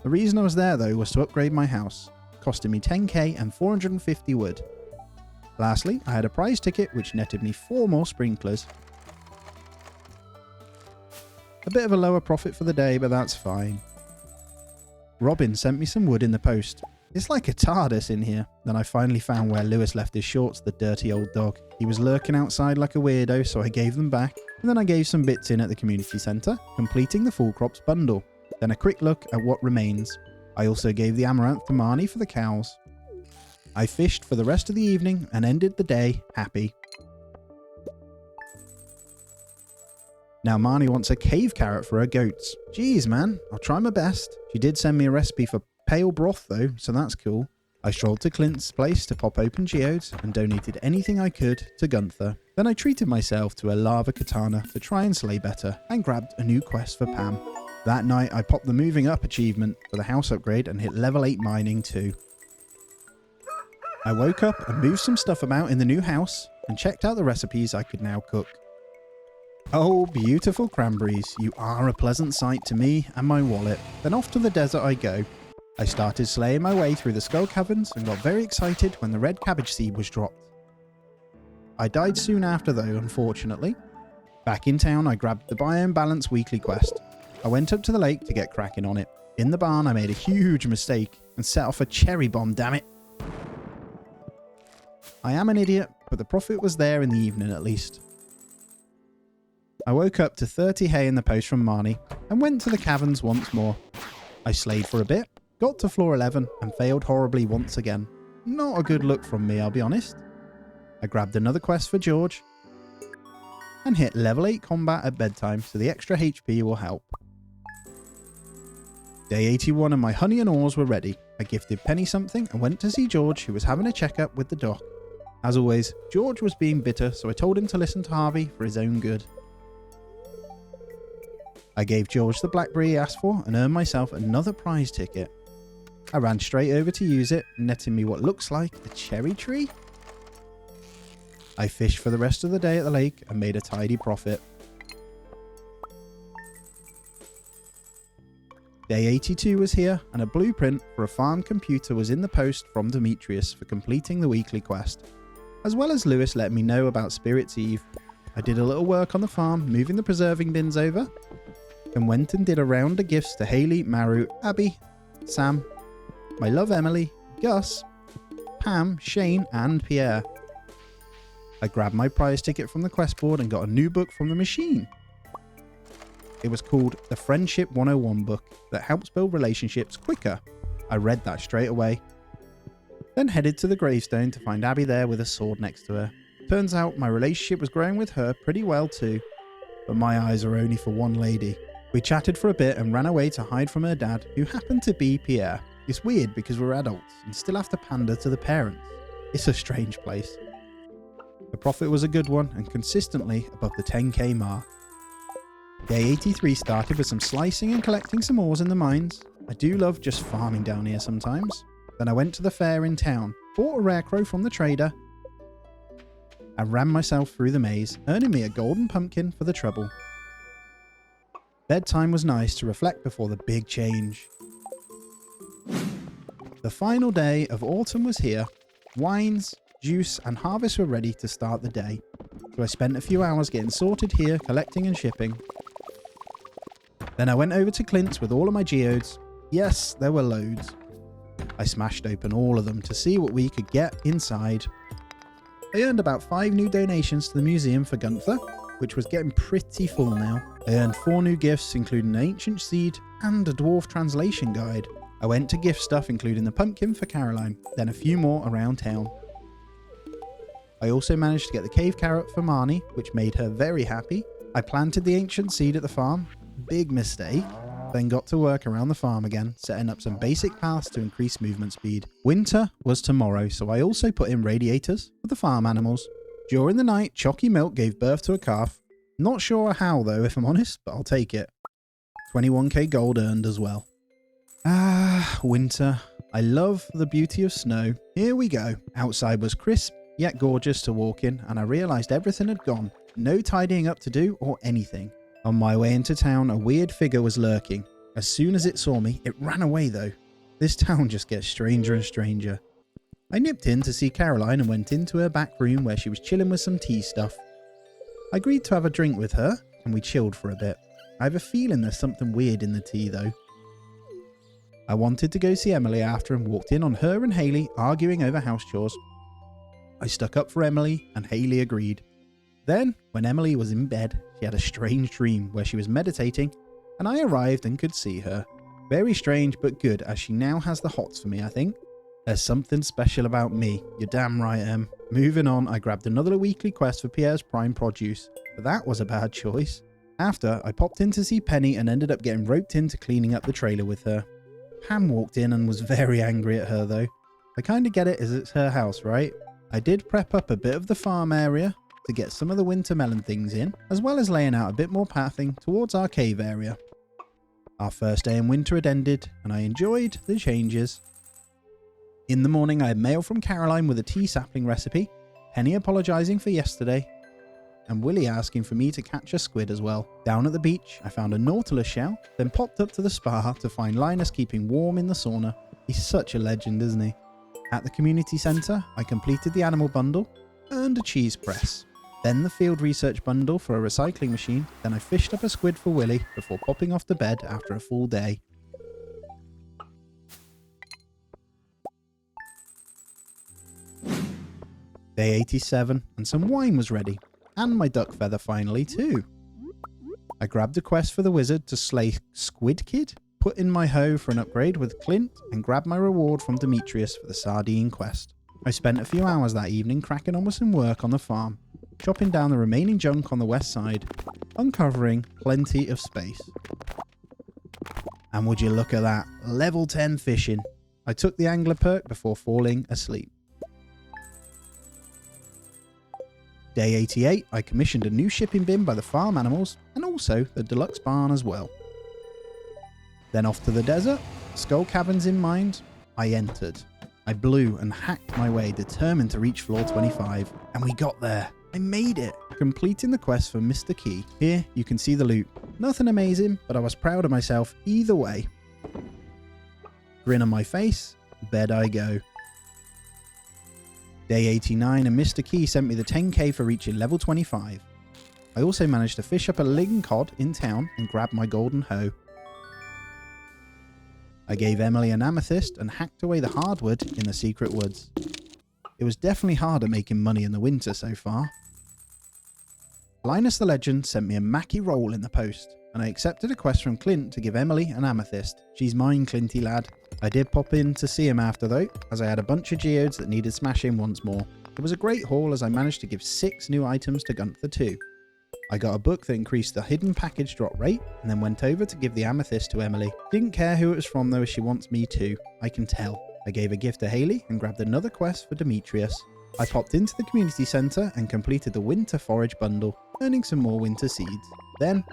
Speaker 1: The reason I was there though was to upgrade my house, costing me 10k and 450 wood. Lastly, I had a prize ticket which netted me 4 more sprinklers. A bit of a lower profit for the day, but that's fine. Robin sent me some wood in the post. It's like a TARDIS in here. Then I finally found where Lewis left his shorts, the dirty old dog. He was lurking outside like a weirdo, so I gave them back. And then I gave some bits in at the community centre, completing the full crops bundle. Then a quick look at what remains. I also gave the amaranth to Marnie for the cows. I fished for the rest of the evening and ended the day happy. Now Marnie wants a cave carrot for her goats. Jeez, man, I'll try my best. She did send me a recipe for pale broth though, so that's cool. I strolled to Clint's place to pop open geodes and donated anything I could to Gunther. Then I treated myself to a lava katana to try and slay better and grabbed a new quest for Pam. That night I popped the moving up achievement for the house upgrade and hit level 8 mining too. I woke up and moved some stuff about in the new house and checked out the recipes I could now cook. Oh, beautiful cranberries, you are a pleasant sight to me and my wallet. Then off to the desert I go. I started slaying my way through the skull caverns and got very excited when the red cabbage seed was dropped. I died soon after though, unfortunately. Back in town I grabbed the Biome Balance weekly quest. I went up to the lake to get cracking on it. In the barn I made a huge mistake and set off a cherry bomb, damn it. I am an idiot, but the profit was there in the evening at least. I woke up to 30 hay in the post from Marnie and went to the caverns once more. I slayed for a bit, got to floor 11 and failed horribly once again. Not a good look from me, I'll be honest. I grabbed another quest for George and hit level 8 combat at bedtime, so the extra HP will help. Day 81 and my honey and ores were ready. I gifted Penny something and went to see George, who was having a checkup with the doc. As always, George was being bitter, so I told him to listen to Harvey for his own good. I gave George the blackberry he asked for and earned myself another prize ticket. I ran straight over to use it, netting me what looks like a cherry tree. I fished for the rest of the day at the lake and made a tidy profit. Day 82 was here and a blueprint for a farm computer was in the post from Demetrius for completing the weekly quest, as well as Lewis letting me know about Spirit's Eve. I did a little work on the farm, moving the preserving bins over, and went and did a round of gifts to Haley, Maru, Abby, Sam, my love Emily, Gus, Pam, Shane and Pierre. I grabbed my prize ticket from the quest board and got a new book from the machine. It was called The Friendship 101 book that helps build relationships quicker. I read that straight away. Then headed to the gravestone to find Abby there with a sword next to her. Turns out my relationship was growing with her pretty well too, but my eyes are only for one lady. We chatted for a bit and ran away to hide from her dad, who happened to be Pierre. It's weird because we're adults and still have to pander to the parents. It's a strange place. The profit was a good one and consistently above the 10k mark. Day 83 started with some slicing and collecting some ores in the mines. I do love just farming down here sometimes. Then I went to the fair in town, bought a rare crow from the trader, and ran myself through the maze, earning me a golden pumpkin for the trouble. Bedtime was nice to reflect before the big change. The final day of autumn was here. Wines, juice and harvest were ready to start the day. So I spent a few hours getting sorted here, collecting and shipping. Then I went over to Clint's with all of my geodes. Yes, there were loads. I smashed open all of them to see what we could get inside. I earned about 5 new donations to the museum for Gunther, which was getting pretty full now. I earned 4 new gifts, including an ancient seed and a dwarf translation guide. I went to gift stuff, including the pumpkin for Caroline, then a few more around town. I also managed to get the cave carrot for Marnie, which made her very happy. I planted the ancient seed at the farm. Big mistake. Then got to work around the farm again, setting up some basic paths to increase movement speed. Winter was tomorrow, so I also put in radiators for the farm animals. During the night, Chalky Milk gave birth to a calf. Not sure how though, if I'm honest, but I'll take it. 21k gold earned as well. Ah, winter. I love the beauty of snow. Here we go. Outside was crisp, yet gorgeous to walk in, and I realised everything had gone. No tidying up to do or anything. On my way into town, a weird figure was lurking. As soon as it saw me, it ran away though. This town just gets stranger and stranger. I nipped in to see Caroline and went into her back room where she was chilling with some tea stuff. I agreed to have a drink with her, and we chilled for a bit. I have a feeling there's something weird in the tea though. I wanted to go see Emily after and walked in on her and Hayley arguing over house chores. I stuck up for Emily and Hayley agreed. Then, when Emily was in bed, she had a strange dream where she was meditating and I arrived and could see her. Very strange but good, as she now has the hots for me, I think. There's something special about me. You're damn right, Em. Moving on, I grabbed another weekly quest for Pierre's Prime Produce, but that was a bad choice. After, I popped in to see Penny and ended up getting roped into cleaning up the trailer with her. Pam walked in and was very angry at her though. I kinda get it as it's her house, right? I did prep up a bit of the farm area to get some of the winter melon things in, as well as laying out a bit more pathing towards our cave area. Our first day in winter had ended, and I enjoyed the changes. In the morning I had mail from Caroline with a tea sapling recipe, Penny apologising for yesterday, and Willie asking for me to catch a squid as well. Down at the beach, I found a nautilus shell, then popped up to the spa to find Linus keeping warm in the sauna. He's such a legend, isn't he? At the community centre, I completed the animal bundle, earned a cheese press, then the field research bundle for a recycling machine, then I fished up a squid for Willie before popping off to bed after a full day. Day 87, and some wine was ready, and my duck feather finally too. I grabbed a quest for the wizard to slay Squid Kid, put in my hoe for an upgrade with Clint, and grabbed my reward from Demetrius for the sardine quest. I spent a few hours that evening cracking on with some work on the farm, chopping down the remaining junk on the west side, uncovering plenty of space. And would you look at that, level 10 fishing. I took the angler perk before falling asleep. Day 88, I commissioned a new shipping bin by the farm animals and also the deluxe barn as well. Then off to the desert, skull cabins in mind, I entered. I blew and hacked my way, determined to reach floor 25, and we got there. I made it, completing the quest for Mr. Key. Here you can see the loot. Nothing amazing, but I was proud of myself either way. Grin on my face, bed I go. Day 89 and Mr. Key sent me the 10k for reaching level 25. I also managed to fish up a ling cod in town and grab my golden hoe. I gave Emily an amethyst and hacked away the hardwood in the secret woods. It was definitely harder making money in the winter so far. Linus the Legend sent me a Mackie roll in the post, and I accepted a quest from Clint to give Emily an amethyst. She's mine, Clinty lad. I did pop in to see him after though, as I had a bunch of geodes that needed smashing once more. It was a great haul as I managed to give 6 new items to Gunther too. I got a book that increased the hidden package drop rate, and then went over to give the amethyst to Emily. Didn't care who it was from though, as she wants me too. I can tell. I gave a gift to Hayley and grabbed another quest for Demetrius. I popped into the community centre and completed the winter forage bundle, earning some more winter seeds. Then,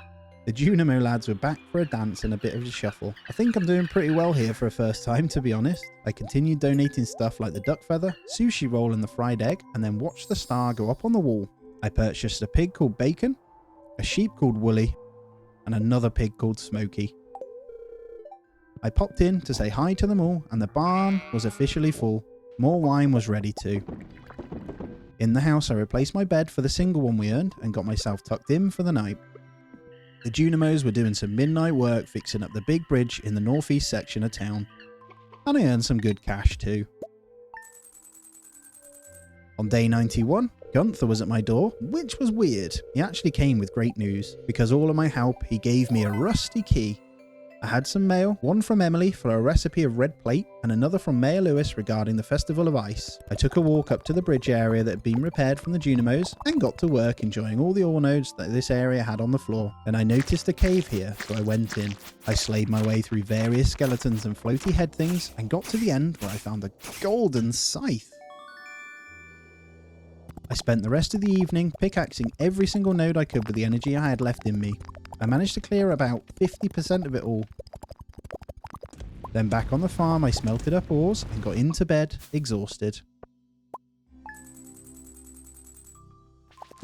Speaker 1: the Junimo lads were back for a dance and a bit of a shuffle. I think I'm doing pretty well here for a first time, to be honest. I continued donating stuff like the duck feather, sushi roll and the fried egg, and then watched the star go up on the wall. I purchased a pig called Bacon, a sheep called Woolly, and another pig called Smokey. I popped in to say hi to them all, and the barn was officially full. More wine was ready too. In the house, I replaced my bed for the single one we earned and got myself tucked in for the night. The Junimos were doing some midnight work fixing up the big bridge in the northeast section of town, and I earned some good cash too. On day 91, Gunther was at my door, which was weird. He actually came with great news. Because all of my help, he gave me a rusty key. I had some mail, one from Emily for a recipe of red plate, and another from Mayor Lewis regarding the Festival of Ice. I took a walk up to the bridge area that had been repaired from the Junimos, and got to work enjoying all the ore nodes that this area had on the floor. Then I noticed a cave here, so I went in. I slayed my way through various skeletons and floaty head things, and got to the end where I found a golden scythe. I spent the rest of the evening pickaxing every single node I could with the energy I had left in me. I managed to clear about 50% of it all. Then back on the farm I smelted up ores and got into bed, exhausted.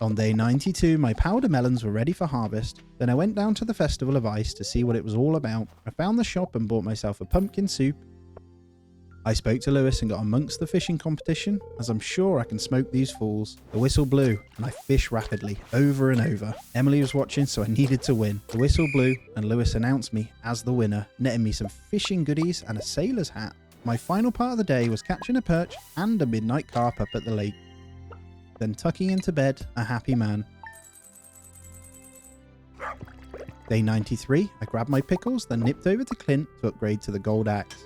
Speaker 1: On day 92 my powder melons were ready for harvest. Then I went down to the Festival of Ice to see what it was all about. I found the shop and bought myself a pumpkin soup, I spoke to Lewis and got amongst the fishing competition, as I'm sure I can smoke these fools. The whistle blew, and I fished rapidly, over and over. Emily was watching, so I needed to win. The whistle blew, and Lewis announced me as the winner, netting me some fishing goodies and a sailor's hat. My final part of the day was catching a perch and a midnight carp up at the lake. Then tucking into bed, a happy man. Day 93, I grabbed my pickles, then nipped over to Clint to upgrade to the gold axe.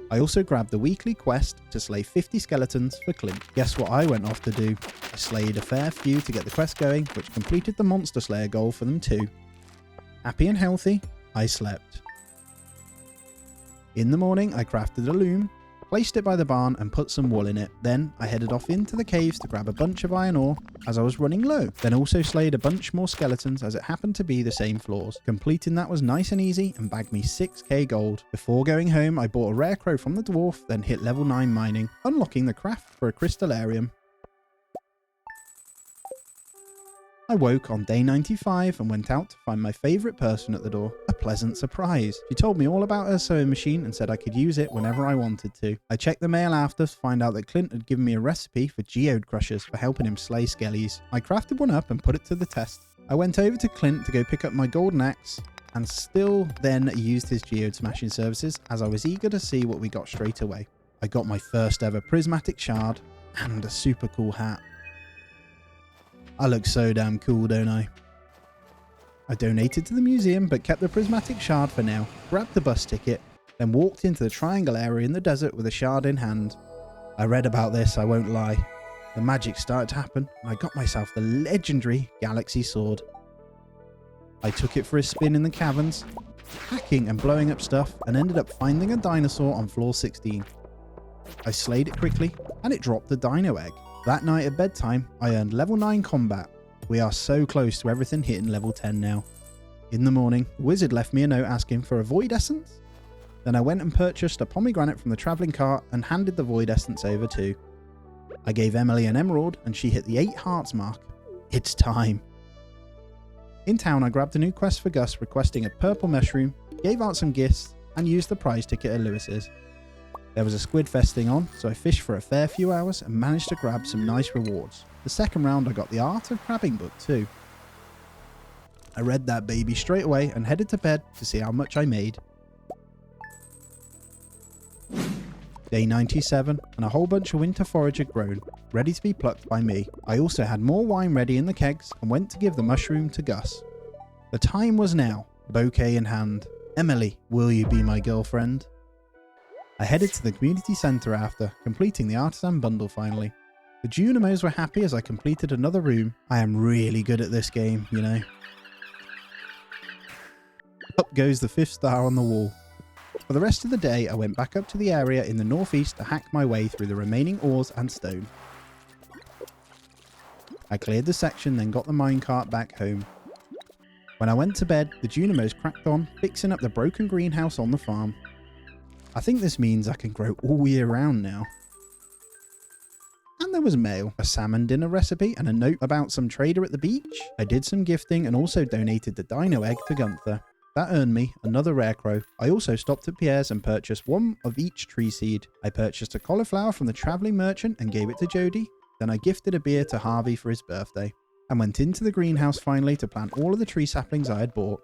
Speaker 1: I also grabbed the weekly quest to slay 50 skeletons for Clint. Guess what I went off to do? I slayed a fair few to get the quest going, which completed the monster slayer goal for them too. Happy and healthy, I slept. In the morning, I crafted a loom, placed it by the barn and put some wool in it. Then I headed off into the caves to grab a bunch of iron ore as I was running low. Then also slayed a bunch more skeletons as it happened to be the same floors. Completing that was nice and easy and bagged me 6k gold. Before going home, I bought a rare crow from the dwarf, then hit level 9 mining, unlocking the craft for a crystallarium. I woke on day 95 and went out to find my favourite person at the door. A pleasant surprise. She told me all about her sewing machine and said I could use it whenever I wanted to. I checked the mail after to find out that Clint had given me a recipe for geode crushers for helping him slay skellies. I crafted one up and put it to the test. I went over to Clint to go pick up my golden axe and still then used his geode smashing services as I was eager to see what we got straight away. I got my first ever prismatic shard and a super cool hat. I look so damn cool, don't I? I donated to the museum but kept the prismatic shard for now, grabbed the bus ticket, then walked into the triangle area in the desert with a shard in hand. I read about this, I won't lie. The magic started to happen and I got myself the legendary Galaxy Sword. I took it for a spin in the caverns, hacking and blowing up stuff, and ended up finding a dinosaur on floor 16. I slayed it quickly and it dropped the dino egg. That night at bedtime, I earned level 9 combat. We are so close to everything hitting level 10 now. In the morning, the wizard left me a note asking for a void essence. Then I went and purchased a pomegranate from the travelling cart and handed the void essence over too. I gave Emily an emerald and she hit the 8 hearts mark. It's time. In town, I grabbed a new quest for Gus requesting a purple mushroom, gave out some gifts and used the prize ticket at Lewis's. There was a squid festing on, so I fished for a fair few hours and managed to grab some nice rewards. The second round I got the Art of Crabbing book too. I read that baby straight away and headed to bed to see how much I made. Day 97 and a whole bunch of winter forage had grown, ready to be plucked by me. I also had more wine ready in the kegs and went to give the mushroom to Gus. The time was now, bouquet in hand. Emily, will you be my girlfriend? I headed to the community centre after, completing the artisan bundle finally. The Junimos were happy as I completed another room. I am really good at this game, you know. Up goes the 5th star on the wall. For the rest of the day, I went back up to the area in the northeast to hack my way through the remaining ores and stone. I cleared the section, then got the minecart back home. When I went to bed, the Junimos cracked on, fixing up the broken greenhouse on the farm. I think this means I can grow all year round now. And there was mail, a salmon dinner recipe and a note about some trader at the beach. I did some gifting and also donated the dino egg to Gunther. That earned me another rare crow. I also stopped at Pierre's and purchased one of each tree seed. I purchased a cauliflower from the travelling merchant and gave it to Jody. Then I gifted a beer to Harvey for his birthday. And went into the greenhouse finally to plant all of the tree saplings I had bought.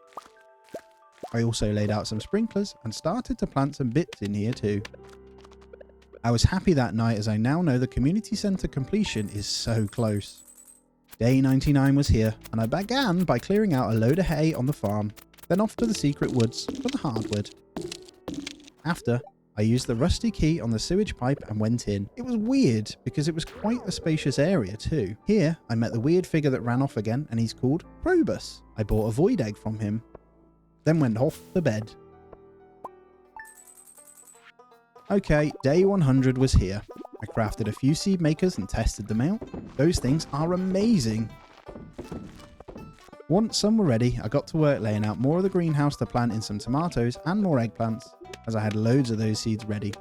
Speaker 1: I also laid out some sprinklers and started to plant some bits in here too. I was happy that night as I now know the community centre completion is so close. Day 99 was here and I began by clearing out a load of hay on the farm, then off to the secret woods for the hardwood. After, I used the rusty key on the sewage pipe and went in. It was weird because it was quite a spacious area too. Here, I met the weird figure that ran off again and he's called Probus. I bought a void egg from him. Then went off to bed. Okay, day 100 was here. I crafted a few seed makers and tested them out. Those things are amazing. Once some were ready, I got to work laying out more of the greenhouse to plant in some tomatoes and more eggplants, as I had loads of those seeds ready.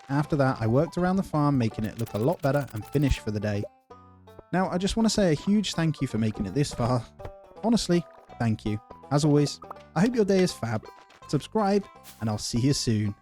Speaker 1: After that, I worked around the farm making it look a lot better and finished for the day. Now, I just want to say a huge thank you for making it this far. Honestly, thank you. As always, I hope your day is fab. Subscribe, and I'll see you soon.